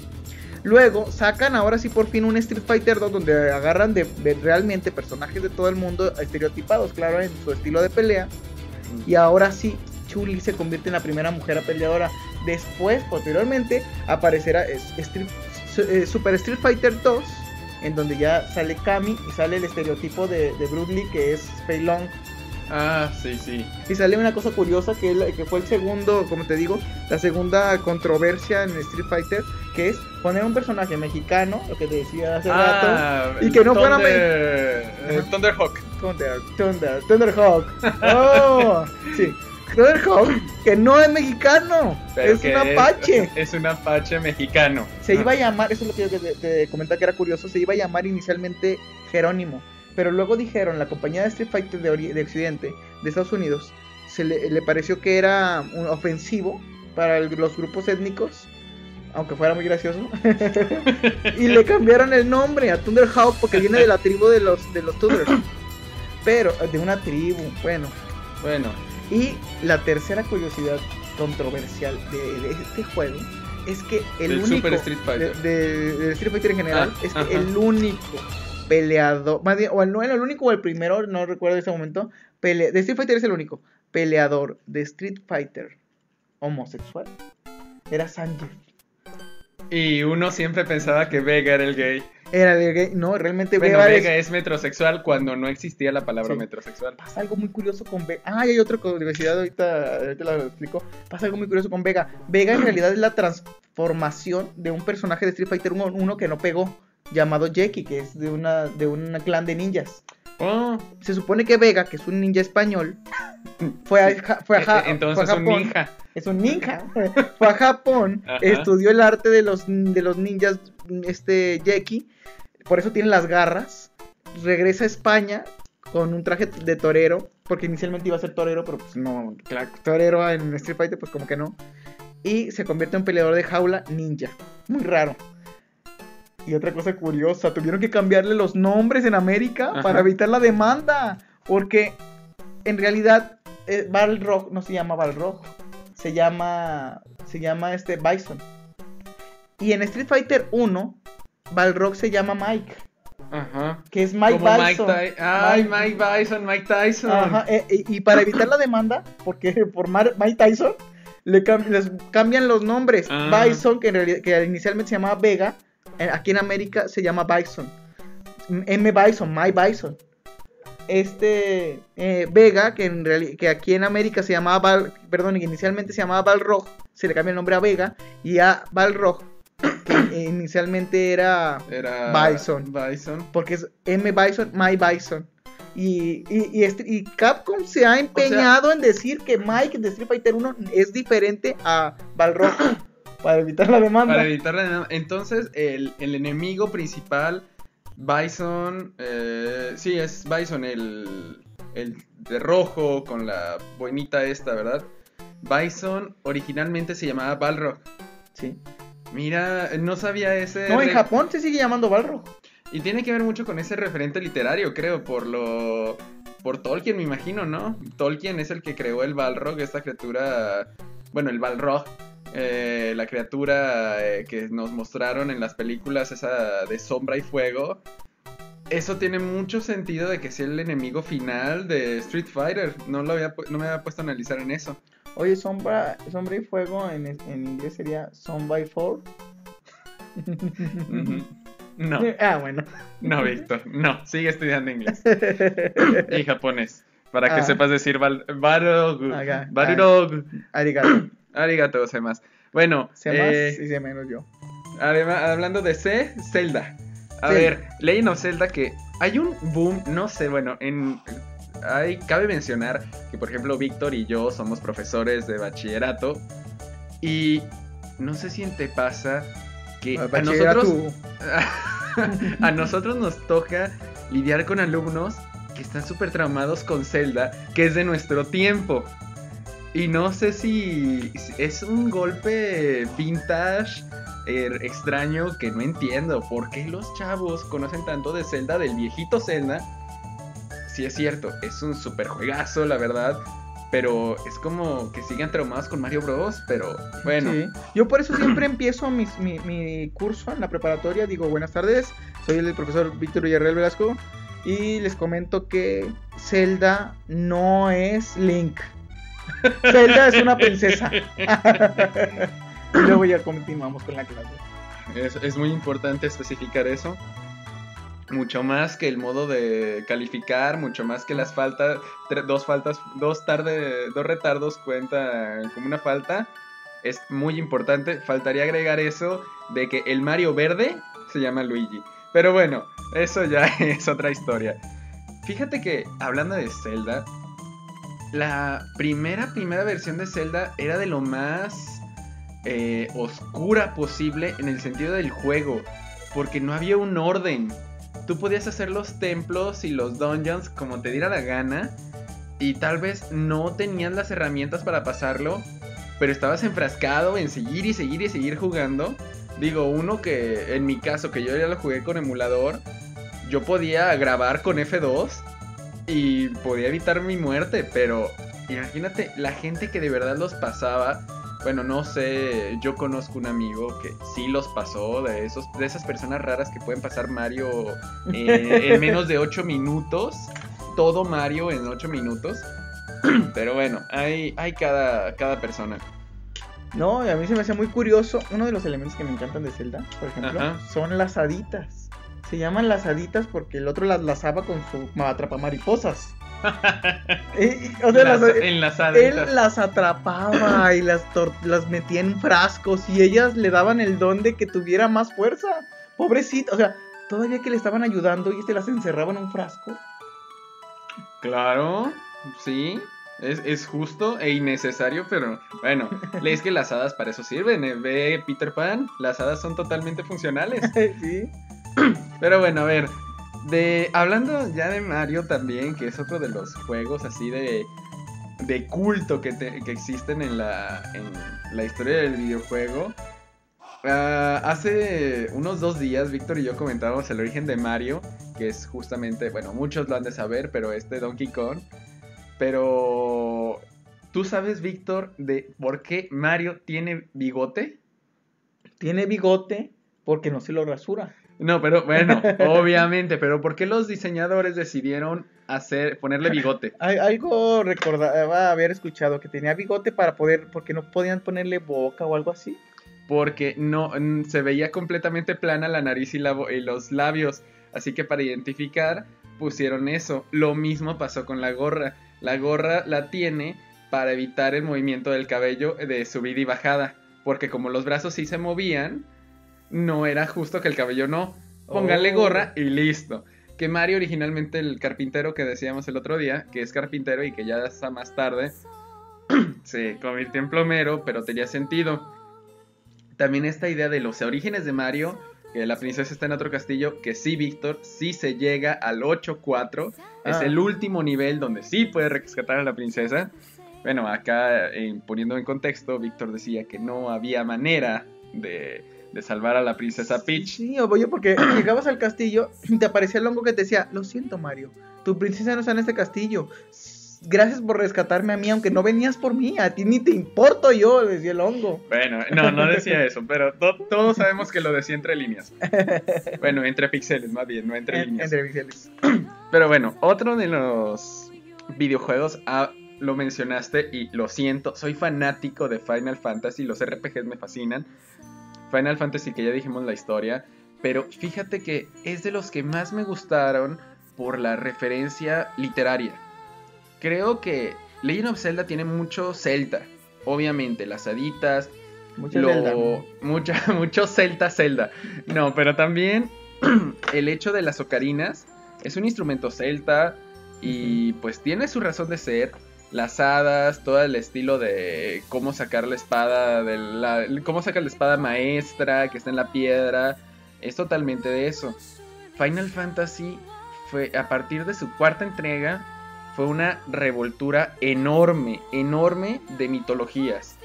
Luego sacan ahora sí por fin un Street Fighter 2 donde agarran de realmente personajes de todo el mundo estereotipados, claro, en su estilo de pelea. Y ahora sí, Chun-Li se convierte en la primera mujer peleadora. Después, posteriormente, aparecerá Super Street Fighter 2, en donde ya sale Kami y sale el estereotipo de Bruce Lee, que es Fei Long. Sí. Y sale una cosa curiosa que fue el segundo, como te digo, la segunda controversia en Street Fighter, que es poner un personaje mexicano, lo que te decía hace rato, y que no fuera Thunderhawk. Thunderhawk. Oh, sí. Thunderhawk, que no es mexicano, pero es un apache. Es un apache mexicano. Se iba a llamar, eso es lo que yo te comentaba que era curioso, se iba a llamar inicialmente Jerónimo. Pero luego dijeron, la compañía de Street Fighter de Occidente, de Estados Unidos, le pareció que era ofensivo para los grupos étnicos aunque fuera muy gracioso. Y le cambiaron el nombre a Thunderhawk porque viene de la tribu de los Thunders. Pero, de una tribu, bueno. Bueno, Y la tercera curiosidad controversial de este juego es que el Del único Super Street Fighter. de Street Fighter en general Ah, es que ajá. el único peleador, más bien, o no el único o el primero, no recuerdo en ese momento, de Street Fighter es el único peleador de Street Fighter homosexual. Era Sanji. y uno siempre pensaba que Vega era el gay. Era el gay. No, realmente Bueno, Vega Vega es metrosexual cuando no existía la palabra Sí. metrosexual. Pasa algo muy curioso con Vega. Ah, y hay otra curiosidad, ahorita lo explico. Pasa algo muy curioso con Vega. Vega en realidad es la transformación de un personaje de Street Fighter 1 que no pegó, llamado Jackie, que es de un clan de ninjas. Oh, Se supone que Vega, que es un ninja español, fue a entonces fue a un Japón. ninja. Es un ninja. Fue a Japón, Ajá. estudió el arte de los ninjas, Jackie. Por eso tiene las garras. Regresa a España con un traje de torero, porque inicialmente iba a ser torero, pero pues no, claro, torero en Street Fighter pues como que no. Y se convierte en peleador de jaula ninja. Muy raro. Y otra cosa curiosa, tuvieron que cambiarle los nombres en América Ajá. para evitar la demanda, porque en realidad Balrog no se llama Balrog, se llama Bison. Y en Street Fighter 1 Balrog se llama Mike, Ajá. que es Mike Como Bison. Mike Tyson. Ajá, y para evitar la demanda, porque por Mike Tyson les cambian los nombres. Ah. Bison, que en realidad que inicialmente se llamaba Vega, aquí en América se llama Bison. M Bison, Mike Bison. Vega, que aquí en América se llamaba que inicialmente se llamaba Balrog, se le cambia el nombre a Vega, y a Balrog, que inicialmente era Bison. Porque es M Bison, My Bison. Y Capcom se ha empeñado en decir que Mike de Street Fighter 1 es diferente a Balrog para evitar la demanda. Para evitar la demanda. Entonces, el enemigo principal, Bison, sí, es Bison, el de rojo con la boinita esta, ¿verdad? Bison originalmente se llamaba Balrog. Sí. Mira, no sabía ese... No, en Japón se sigue llamando Balrog. Y tiene que ver mucho con ese referente literario, creo, por Tolkien, me imagino, ¿no? Tolkien es el que creó el Balrog, esta criatura, bueno, el Balrog, la criatura que nos mostraron en las películas, esa de Sombra y Fuego. Eso tiene mucho sentido de que sea el enemigo final de Street Fighter. No me había puesto a analizar en eso. Oye, sombra y fuego en inglés sería Son by Four. Ujú. No, Ah, bueno. no, Víctor, no, sigue estudiando inglés y japonés, para que Ah. sepas decir Balrog, Acá. Balrog, Arigato. arigato gozaimasu. Bueno, Sé más y sé menos yo. además, hablando de Zelda. A Zelda. ver, Legend of Zelda, que hay un boom, no sé, bueno, cabe mencionar que, por ejemplo, Víctor y yo somos profesores de bachillerato y no sé si te pasa que a nosotros nos toca lidiar con alumnos que están súper traumados con Zelda, que es de nuestro tiempo. Y no sé si es un golpe vintage extraño que no entiendo. ¿Por qué los chavos conocen tanto de Zelda, del viejito Zelda? Sí, es cierto, es un super juegazo, la verdad. Pero es como que sigan traumados con Mario Bros. Pero bueno. Sí. Yo por eso siempre empiezo mi curso en la preparatoria. Digo, buenas tardes, soy el profesor Víctor Villarreal Velasco. Y les comento que Zelda no es Link. Zelda es una princesa. Y luego ya continuamos con la clase. Es muy importante especificar eso. Mucho más que el modo de calificar, mucho más que las faltas, dos retardos cuentan como una falta. Es muy importante. Faltaría agregar eso de que el Mario verde se llama Luigi. Pero bueno, eso ya es otra historia. Fíjate que, hablando de Zelda, la primera versión de Zelda era de lo más oscura posible en el sentido del juego, porque no había un orden. Tú podías hacer los templos y los dungeons como te diera la gana, y tal vez no tenías las herramientas para pasarlo, pero estabas enfrascado en seguir y seguir y seguir jugando. Digo, uno que en mi caso, que yo ya lo jugué con emulador, yo podía grabar con F2 y podía evitar mi muerte, pero imagínate la gente que de verdad los pasaba. Bueno, no sé, yo conozco un amigo que sí los pasó, de esas personas raras que pueden pasar Mario en menos de 8 minutos, todo Mario en 8 minutos. Pero bueno, hay cada persona. No, y a mí se me hace muy curioso. Uno de los elementos que me encantan de Zelda, por ejemplo, Ajá. son las haditas. Se llaman las haditas porque el otro las lazaba con su atrapamariposas. O sea, Enlazaditas. él las atrapaba y las metía en frascos y ellas le daban el don de que tuviera más fuerza. Pobrecita, o sea, todavía que le estaban ayudando y las encerraba en un frasco. Claro, sí, es justo e innecesario, pero bueno, es que las hadas para eso sirven, ve Peter Pan, las hadas son totalmente funcionales. Sí. Pero bueno, a ver, hablando ya de Mario también, que es otro de los juegos así de culto que existen en la historia del videojuego. Hace unos 2 días Víctor y yo comentábamos el origen de Mario, que es justamente, bueno, muchos lo han de saber, pero Donkey Kong. Pero ¿tú sabes, Víctor, de por qué Mario tiene bigote? Tiene bigote porque no se lo rasura. No, pero bueno, obviamente, pero ¿por qué los diseñadores decidieron ponerle bigote? Algo recordaba haber escuchado que tenía bigote porque no podían ponerle boca o algo así. Porque no se veía completamente plana la nariz y los labios, así que para identificar pusieron eso. Lo mismo pasó con la gorra. La gorra la tiene para evitar el movimiento del cabello de subida y bajada, porque como los brazos sí se movían, no era justo que el cabello no. Pónganle gorra y listo. Que Mario originalmente, el carpintero que decíamos el otro día, que es carpintero y que ya hasta más tarde se convirtió en plomero, pero tenía sentido. También esta idea de los orígenes de Mario, que la princesa está en otro castillo, que sí, Víctor, sí se llega al 8-4, es el último nivel donde sí puede rescatar a la princesa. Bueno, acá poniendo en contexto, Víctor decía que no había manera de salvar a la princesa Peach. Sí, oye, porque llegabas al castillo y te aparecía el hongo que te decía, lo siento, Mario, tu princesa no está en este castillo. Gracias por rescatarme a mí, aunque no venías por mí, a ti ni te importo yo, decía el hongo. Bueno, no decía eso, pero todos sabemos que lo decía entre líneas. Bueno, entre píxeles más bien, no entre líneas. Entre píxeles. Pero bueno, otro de los videojuegos, lo mencionaste y lo siento, soy fanático de Final Fantasy, los RPGs me fascinan. Final Fantasy, que ya dijimos la historia, pero fíjate que es de los que más me gustaron por la referencia literaria. Creo que Legend of Zelda tiene mucho Zelda, obviamente, las haditas, mucho Zelda. No, pero también el hecho de las ocarinas es un instrumento celta y pues tiene su razón de ser. Las hadas, todo el estilo de cómo sacar la espada, cómo sacar la espada maestra que está en la piedra, es totalmente de eso. Final Fantasy fue, a partir de su cuarta entrega, fue una revoltura enorme de mitologías.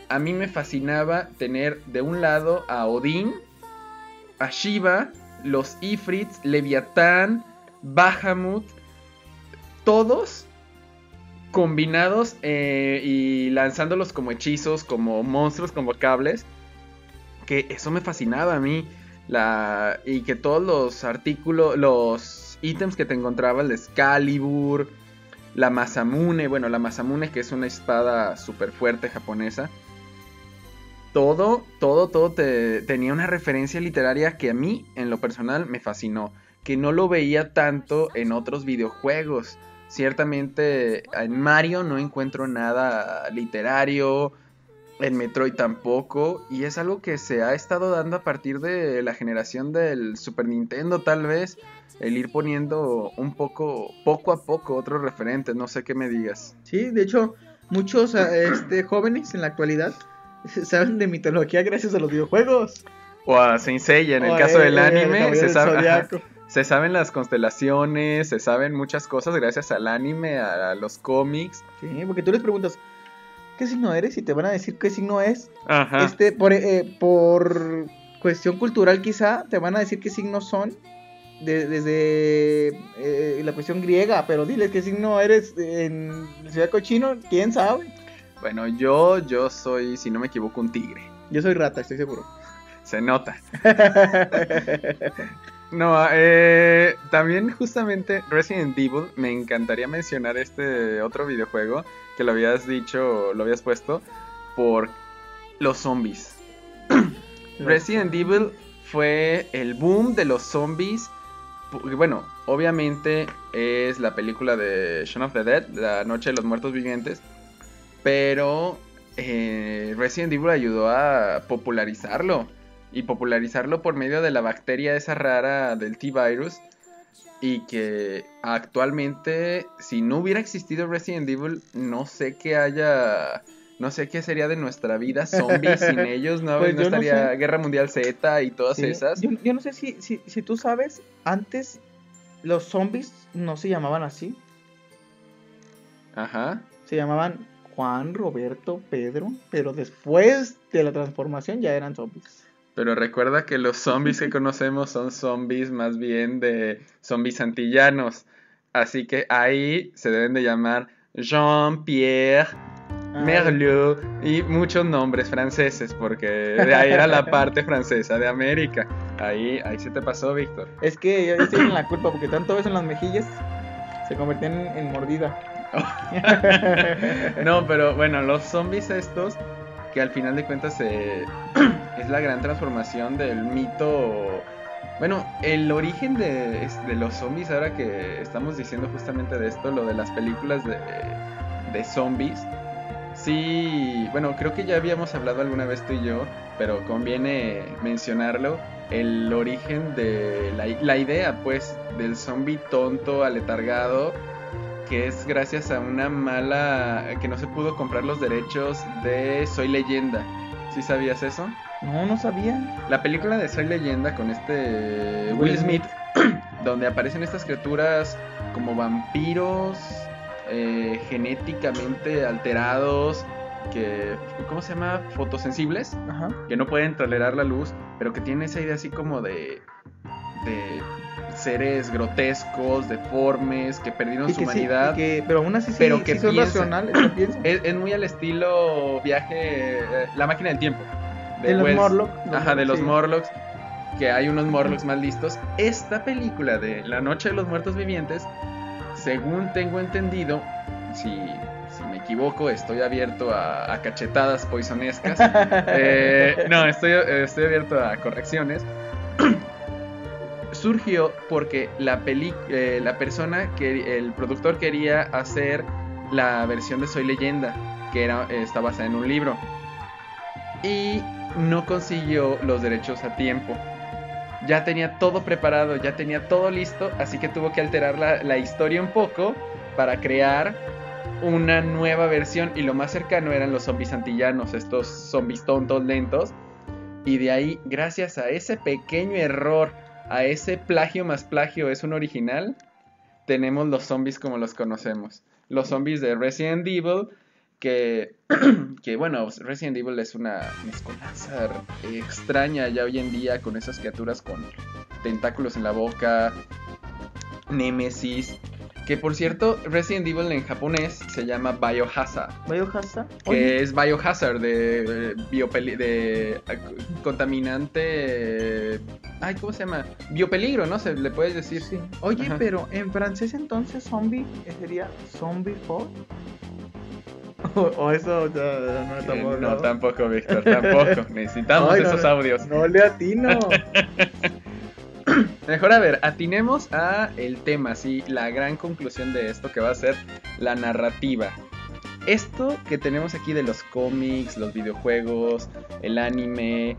A mí me fascinaba tener de un lado a Odín, a Shiva, los Ifrits, Leviatán, Bahamut, todos combinados y lanzándolos como hechizos, como monstruos convocables, que eso me fascinaba a mí, y que todos los artículos, los ítems que te encontraba, el Excalibur, la Masamune, que es una espada súper fuerte japonesa, todo tenía una referencia literaria que a mí, en lo personal, me fascinó, que no lo veía tanto en otros videojuegos. Ciertamente en Mario no encuentro nada literario, en Metroid tampoco, y es algo que se ha estado dando a partir de la generación del Super Nintendo tal vez, el ir poniendo poco a poco otros referentes, no sé qué me digas. Sí, de hecho, muchos jóvenes en la actualidad saben de mitología gracias a los videojuegos. O a Saint Seiya, en el caso del anime, se saben las constelaciones, se saben muchas cosas gracias al anime, a los cómics. Sí, porque tú les preguntas, ¿qué signo eres? Y te van a decir qué signo es. Ajá. Por cuestión cultural quizá, te van a decir qué signos son desde la cuestión griega, pero diles qué signo eres en Ciudad Cochino, quién sabe. Bueno, yo soy, si no me equivoco, un tigre. Yo soy rata, estoy seguro. Se nota. No, también justamente Resident Evil, me encantaría mencionar este otro videojuego que lo habías dicho, lo habías puesto, por los zombies. Resident Evil fue el boom de los zombies. Bueno, obviamente es la película de Shaun of the Dead, La Noche de los Muertos Vivientes, pero Resident Evil ayudó a popularizarlo. Y popularizarlo por medio de la bacteria esa rara del T-Virus. Y que actualmente, si no hubiera existido Resident Evil, no sé qué sería de nuestra vida zombie sin ellos. No, Pues no yo no estaría sé. Guerra Mundial Z y todas Sí. esas. Yo no sé si tú sabes, antes los zombies no se llamaban así. Ajá. Se llamaban Juan, Roberto, Pedro, pero después de la transformación ya eran zombies. Pero recuerda que los zombies que conocemos son zombies más bien de zombies antillanos. Así que ahí se deben de llamar Jean-Pierre, Merlot y muchos nombres franceses, porque de ahí era la parte francesa de América. Ahí se te pasó, Víctor. Es que ellos tienen la culpa porque tanto beso en las mejillas se convertían en mordida. No, pero bueno, los zombies estos, que al final de cuentas es la gran transformación del mito. Bueno, el origen de los zombies, ahora que estamos diciendo justamente de esto, lo de las películas de zombies. Sí, bueno, creo que ya habíamos hablado alguna vez tú y yo, pero conviene mencionarlo. El origen de la idea, pues, del zombie tonto, aletargado, que es gracias a una mala, que no se pudo comprar los derechos de Soy Leyenda. ¿Sí sabías eso? No sabía. La película de Soy Leyenda con Will Smith, donde aparecen estas criaturas como vampiros, genéticamente alterados, que, ¿cómo se llama? Fotosensibles, Ajá. que no pueden tolerar la luz, pero que tienen esa idea así como de seres grotescos, deformes, que perdieron Y su que sí, humanidad. pero aún así pero sí que son piensan. racionales, que piensan. Es muy al estilo viaje, la máquina del tiempo. De los Wells. Morlock. Ajá, de los sí. Morlocks, que hay unos Morlocks más listos. Esta película de La Noche de los Muertos Vivientes, según tengo entendido, si me equivoco, estoy abierto a cachetadas poisonescas. No, estoy abierto a correcciones. Surgió porque la persona que el productor quería hacer la versión de Soy Leyenda, que está basada en un libro, y no consiguió los derechos a tiempo. Ya tenía todo preparado, ya tenía todo listo, así que tuvo que alterar la historia un poco para crear una nueva versión, y lo más cercano eran los zombies antillanos, estos zombies tontos, lentos. Y de ahí, gracias a ese pequeño error, a ese plagio más plagio es un original, tenemos los zombies como los conocemos. Los zombies de Resident Evil, que bueno, Resident Evil es una mezcolanza extraña ya hoy en día, con esas criaturas con tentáculos en la boca, Némesis. Que por cierto, Resident Evil en japonés se llama Biohazard. ¿Biohazard? Que es Biohazard de contaminante. Ay, ¿cómo se llama? Biopeligro, ¿no? Se le puede decir. Sí. Oye, Ajá. pero en francés entonces zombie sería zombie for. O eso ya no estamos. No, tampoco, Víctor, tampoco. Necesitamos Ay, esos audios. No le atino. Mejor, a ver, atinemos a el tema, sí, la gran conclusión de esto, que va a ser la narrativa. Esto que tenemos aquí de los cómics, los videojuegos, el anime,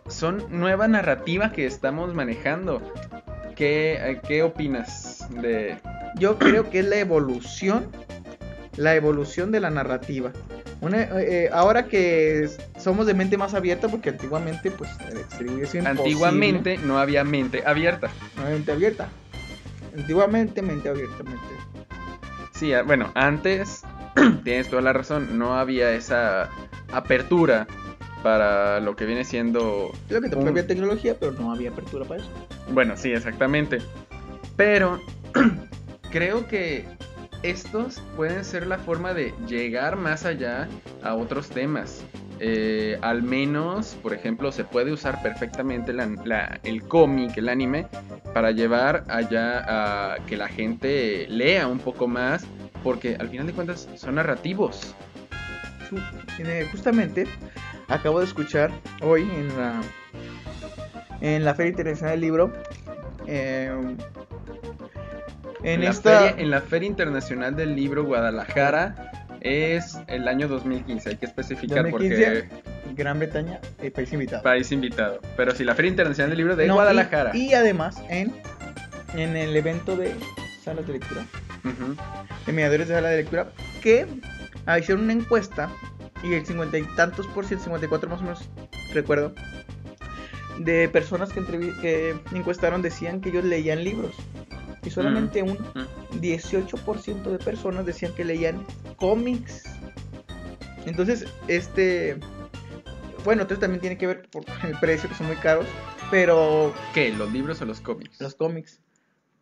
son nueva narrativa que estamos manejando. ¿Qué opinas de...? Yo creo que es la evolución de la narrativa. Ahora que somos de mente más abierta, porque antiguamente pues escribir es imposible. Antiguamente no había mente abierta. No había mente abierta. Antiguamente mente abierta. Sí, bueno, antes tienes toda la razón, no había esa apertura para lo que viene siendo... Creo que tampoco había tecnología, pero no había apertura para eso. Bueno, sí, exactamente. Pero creo que estos pueden ser la forma de llegar más allá a otros temas. Al menos, por ejemplo, se puede usar perfectamente el cómic, el anime, para llevar allá a que la gente lea un poco más, porque al final de cuentas son narrativos. Justamente acabo de escuchar hoy en la Feria Internacional del Libro En la Feria Internacional del Libro Guadalajara es el año 2015, hay que especificar 2015, porque... Gran Bretaña, país invitado. País invitado. Pero sí, la Feria Internacional del Libro de No, Guadalajara. Y además en el evento de salas de lectura, Ujú. de mediadores de sala de lectura, que hicieron una encuesta y el 50 y tantos por ciento, 54 más o menos, recuerdo, de personas que encuestaron decían que ellos leían libros. Y solamente un 18% de personas decían que leían cómics. Entonces, bueno, entonces también tiene que ver por el precio, que son muy caros, pero ¿Qué? ¿Los libros o los cómics? los cómics.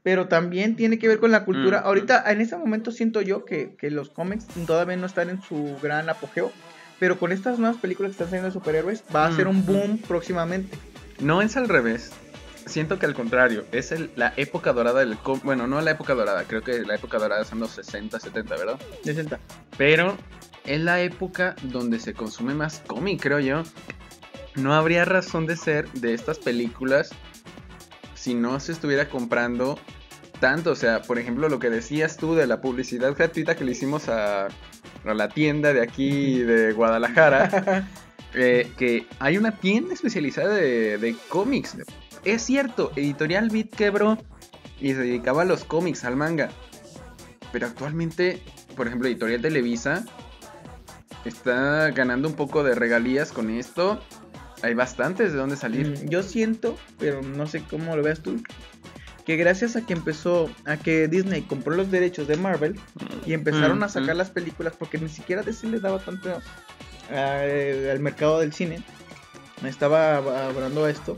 Pero también tiene que ver con la cultura. Ahorita, en este momento siento yo que los cómics todavía no están en su gran apogeo, pero con estas nuevas películas que están saliendo de superhéroes, va a ser un boom próximamente. No es al revés. Siento que al contrario, es la época dorada del cómic. Bueno, no la época dorada, creo que la época dorada son los 60, 70, ¿verdad? 60. Pero es la época donde se consume más cómic, creo yo. No habría razón de ser de estas películas si no se estuviera comprando tanto. O sea, por ejemplo, lo que decías tú de la publicidad gratuita que le hicimos a la tienda de aquí de Guadalajara. Que hay una tienda especializada de cómics. Es cierto, Editorial Beat quebró y se dedicaba a los cómics, al manga. Pero actualmente, por ejemplo, Editorial Televisa está ganando un poco de regalías con esto. Hay bastantes de dónde salir. Yo siento, pero no sé cómo lo veas tú, que gracias a que Disney compró los derechos de Marvel y empezaron a sacar las películas, porque ni siquiera Disney les daba tanto al mercado del cine. Me estaba hablando de esto.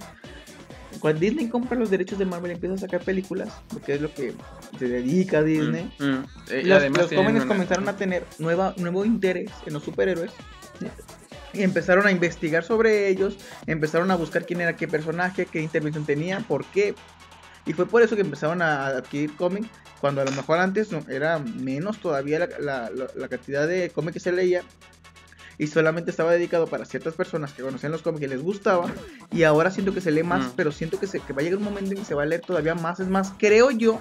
Cuando Disney compra los derechos de Marvel y empieza a sacar películas, porque es lo que se dedica a Disney, los jóvenes comenzaron a tener nuevo interés en los superhéroes. Y empezaron a investigar sobre ellos, empezaron a buscar quién era qué personaje, qué intervención tenía, por qué. Y fue por eso que empezaron a adquirir cómics, cuando a lo mejor antes era menos todavía la cantidad de cómics que se leía. Y solamente estaba dedicado para ciertas personas que conocían los cómics y les gustaba. Y ahora siento que se lee más, pero siento que va a llegar un momento en que se va a leer todavía más. Es más, creo yo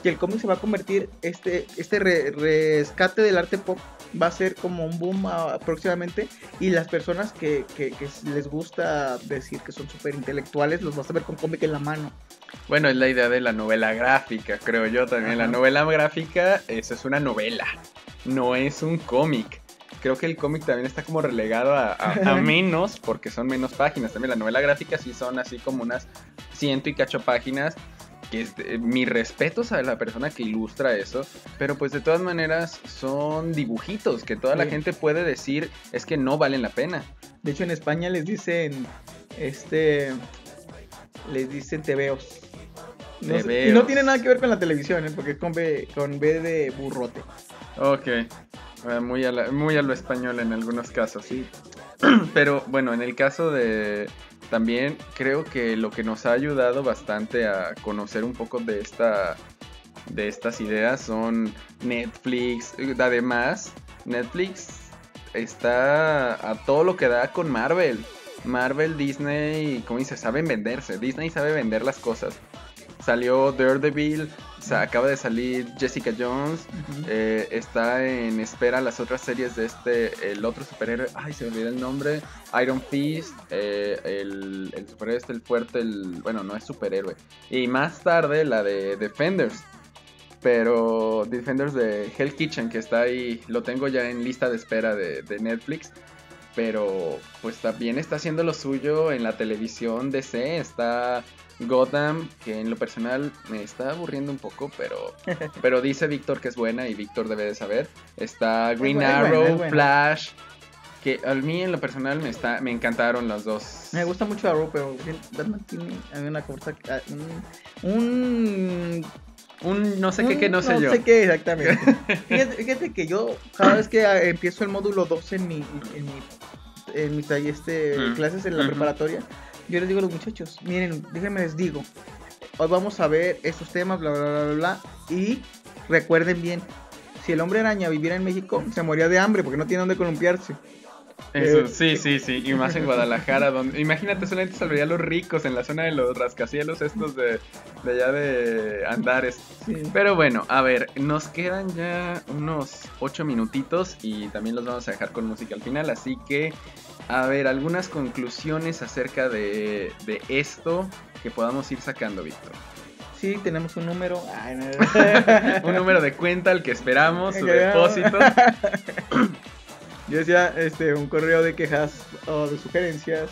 que el cómic se va a convertir, este rescate del arte pop va a ser como un boom próximamente. Y las personas que les gusta decir que son súper intelectuales, los vas a ver con cómic en la mano. Bueno, es la idea de la novela gráfica, creo yo también. Ajá. La novela gráfica, eso es una novela, no es un cómic. Creo que el cómic también está como relegado a menos, porque son menos páginas. También la novela gráfica sí son así como unas 100 y cacho páginas. Que mi respetos a la persona que ilustra eso. Pero pues de todas maneras son dibujitos que toda la gente puede decir es que no valen la pena. De hecho, en España les dicen tebeos. Y no tiene nada que ver con la televisión, porque es con B de burrote. Ok. Muy a lo español en algunos casos. Sí. Pero bueno, en el caso de... También creo que lo que nos ha ayudado bastante a conocer un poco de estas ideas son Netflix. Además, Netflix está a todo lo que da con Marvel. Marvel, Disney, ¿cómo dice? Saben venderse. Disney sabe vender las cosas. Salió Daredevil, acaba de salir Jessica Jones, está en espera las otras series de el otro superhéroe, se me olvidó el nombre, Iron Fist, el superhéroe el fuerte, bueno, no es superhéroe. Y más tarde la de Defenders, pero Defenders de Hell Kitchen, que está ahí, lo tengo ya en lista de espera de Netflix. pero pues también está haciendo lo suyo en la televisión DC. Está Gotham, que en lo personal me está aburriendo un poco, pero dice Víctor que es buena y Víctor debe de saber. Está Green buena, es Arrow, buena, es buena. Flash, que a mí en lo personal me encantaron los dos. Me gusta mucho Arrow, pero Batman tiene una cosa, un No sé qué, que no sé yo. No sé qué exactamente. Fíjate que yo, cada vez que empiezo el módulo 2 en mi clases en la preparatoria, yo les digo a los muchachos, miren, déjenme les digo, hoy vamos a ver estos temas, bla, bla, bla, bla, bla, y recuerden bien, si el hombre araña viviera en México, se moría de hambre porque no tiene dónde columpiarse. Eso, sí, y más en Guadalajara, donde, imagínate, solamente salvaría a los ricos en la zona de los rascacielos estos de allá de Andares. Sí. Pero bueno, a ver, nos quedan ya unos 8 minutitos y también los vamos a dejar con música al final, así que, a ver, algunas conclusiones acerca de esto que podamos ir sacando, Víctor. Sí, tenemos un número. Ay, no. Un número de cuenta al que esperamos, su depósito. Yo decía un correo de quejas o de sugerencias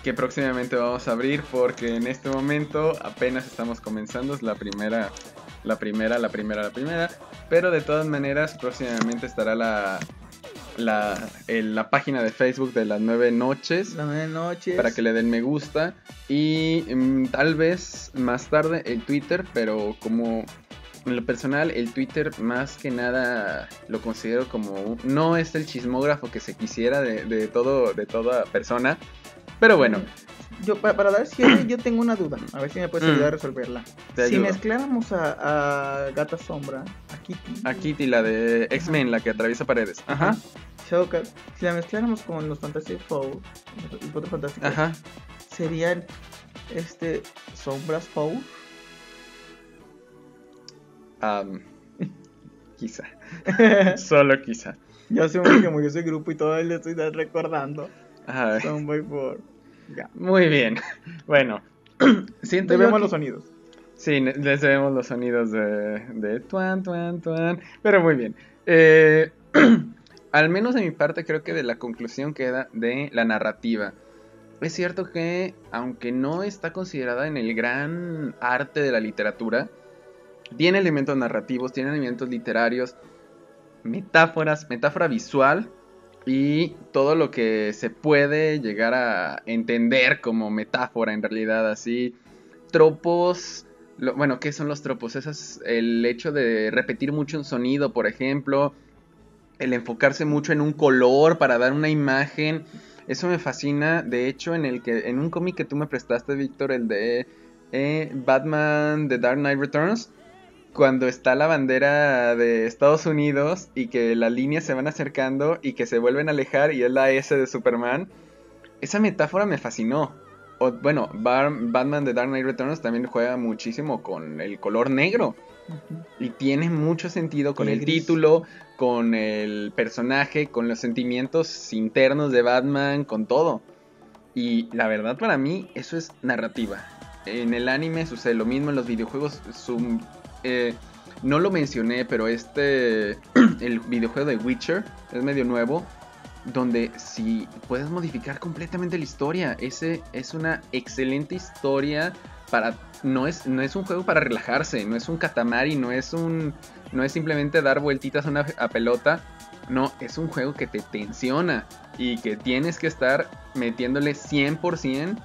Que próximamente vamos a abrir porque en este momento apenas estamos comenzando, es la primera. Pero de todas maneras próximamente estará la página de Facebook de las 9 noches. Las 9 noches. Para que le den me gusta. Y tal vez más tarde el Twitter, pero como en lo personal el Twitter más que nada lo considero como no es el chismógrafo que se quisiera de toda persona. Pero bueno. Yo para dar cierre, yo tengo una duda. A ver si me puedes ayudar a resolverla. Te Si ayudo. mezcláramos a Gata Sombra, a Kitty, La de X-Men, la que atraviesa paredes. Ajá. Shadowcat, si la mezcláramos con los Fantastic Four, los Cuatro Fantásticos, Ajá. serían Sombras Four. Quizá. Solo quizá. Ya sé que murió ese grupo y todavía le estoy recordando. Ajá. Sombra Four. Ya. Muy bien. Bueno. Siento Debemos yo los que- sonidos. Sí, les debemos los sonidos de tuan, tuan, tuan. Pero muy bien. Al menos de mi parte creo que de la conclusión queda de la narrativa. Es cierto que, aunque no está considerada en el gran arte de la literatura, tiene elementos narrativos, tiene elementos literarios, metáforas, metáfora visual y todo lo que se puede llegar a entender como metáfora en realidad, así, tropos. Bueno, ¿qué son los tropos? Eso es el hecho de repetir mucho un sonido, por ejemplo, el enfocarse mucho en un color para dar una imagen. Eso me fascina. De hecho, en un cómic que tú me prestaste, Víctor, el de Batman The Dark Knight Returns, cuando está la bandera de Estados Unidos y que las líneas se van acercando y que se vuelven a alejar y es la S de Superman, esa metáfora me fascinó. Bueno, Batman The Dark Knight Returns también juega muchísimo con el color negro. Y tiene mucho sentido con Y el gris. título, con el personaje, con los sentimientos internos de Batman, con todo. Y la verdad para mí eso es narrativa. En el anime sucede lo mismo, en los videojuegos no lo mencioné, pero el videojuego de Witcher es medio nuevo, donde sí puedes modificar completamente la historia. Ese es una excelente historia para no es un juego para relajarse, no es un Katamari, no es simplemente dar vueltitas a pelota. No, es un juego que te tensiona y que tienes que estar metiéndole 100%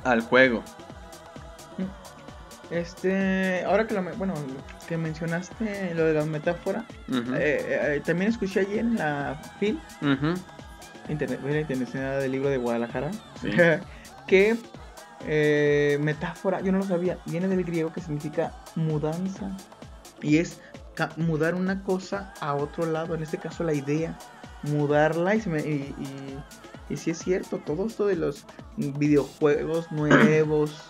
al juego. Ahora que mencionaste lo de la metáfora, Ujú, también escuché allí en la FIL, ujú. Feria Internacional del Libro de Guadalajara, Sí. que metáfora, yo no lo sabía, viene del griego que significa mudanza y es mudar una cosa a otro lado, en este caso la idea, mudarla y sí es cierto, todo esto de los videojuegos nuevos,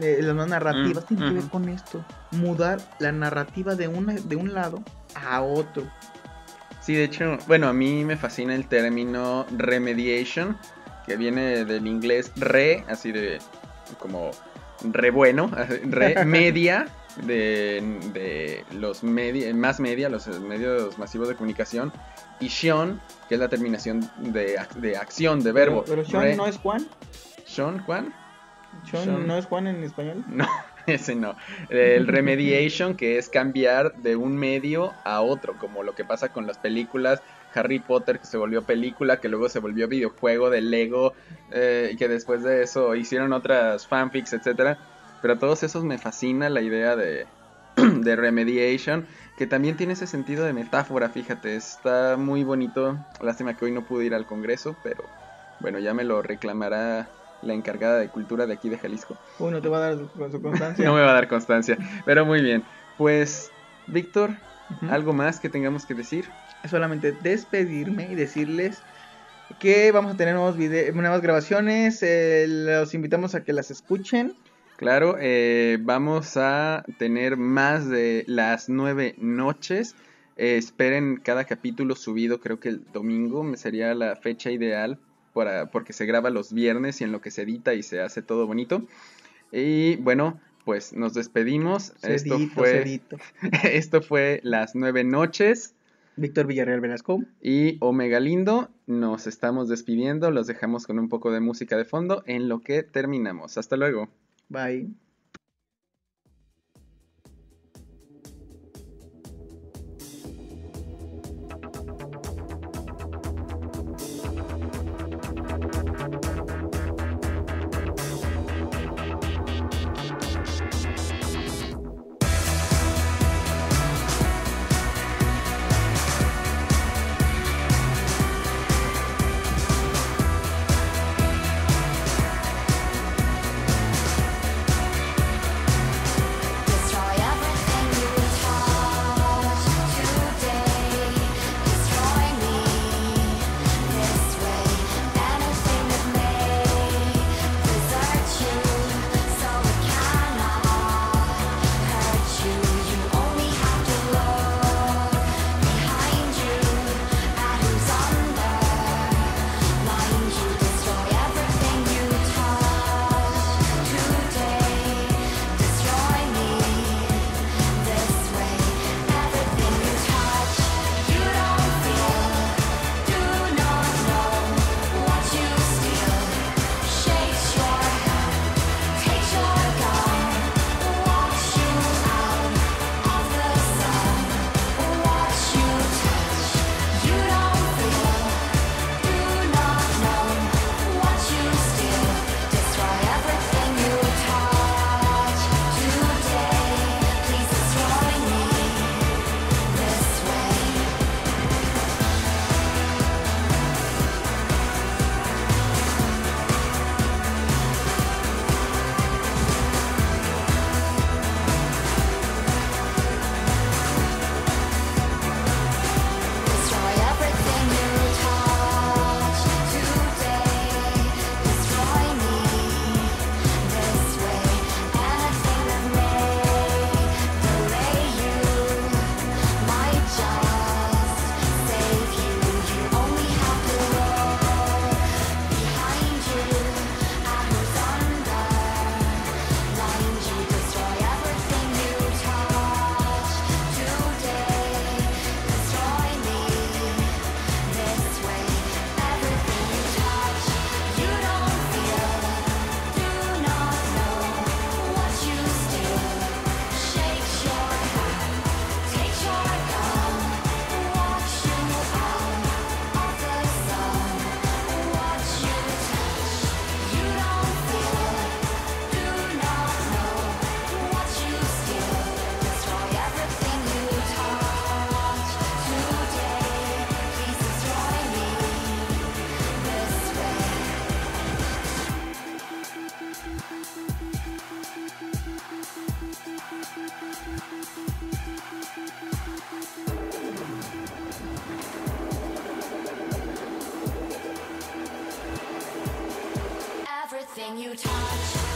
las nuevas narrativas tiene que ver con esto, mudar la narrativa de un lado a otro. Sí, de hecho, bueno, a mí me fascina el término remediation, que viene del inglés así de como re bueno, media, de los más media, los medios masivos de comunicación, y Sean, que es la terminación de acción, de verbo. Pero Sean no es Juan. ¿Sean Juan? Sean no es Juan en español. No, ese no. El remediation, que es cambiar de un medio a otro, como lo que pasa con las películas. Harry Potter, que se volvió película, que luego se volvió videojuego de Lego, y que después de eso hicieron otras fanfics, etcétera. Pero a todos esos me fascina la idea de remediation, que también tiene ese sentido de metáfora, fíjate, está muy bonito. Lástima que hoy no pude ir al congreso, pero bueno, ya me lo reclamará la encargada de cultura de aquí de Jalisco. No te va a dar con su constancia. No me va a dar constancia, pero muy bien. Pues, Víctor, Ujú. ¿algo más que tengamos que decir? Solamente despedirme y decirles que vamos a tener nuevas grabaciones. Los invitamos a que las escuchen. Claro, vamos a tener más de las 9 noches. Esperen cada capítulo subido, creo que el domingo sería la fecha ideal porque se graba los viernes y en lo que se edita y se hace todo bonito. Y bueno, pues nos despedimos. Cedito. Esto fue las 9 noches. Víctor Villarreal Velasco. Y Omega Lindo, nos estamos despidiendo, los dejamos con un poco de música de fondo en lo que terminamos. Hasta luego. Bye. Destroy everything you touch today. Destroy me this way. Anything that may desert you, so it cannot hurt you. You only have to look behind you at who's underlying you. Destroy everything you touch today. Destroy me this way. Everything you touch, you don't feel, do not know what you steal. Shakes your head, takes your gun, walks you out of the sun. What you touch, you don't feel, do not know what you steal. Destroy everything you touch today. Please destroy me this way. Destroy everything you touch today. Destroy me this way. Anything that may delay you might just save you. You only have to look behind you at who's underlying you. Destroy everything you touch today. Destroy me this way. Everything you touch, you don't feel, do not know what you steal. Shakes your head, takes your gun, walks you out of the sun. What you touch, you don't feel, do not know what you steal. Destroy everything you touch today. Please destroy me this way. Everything you touch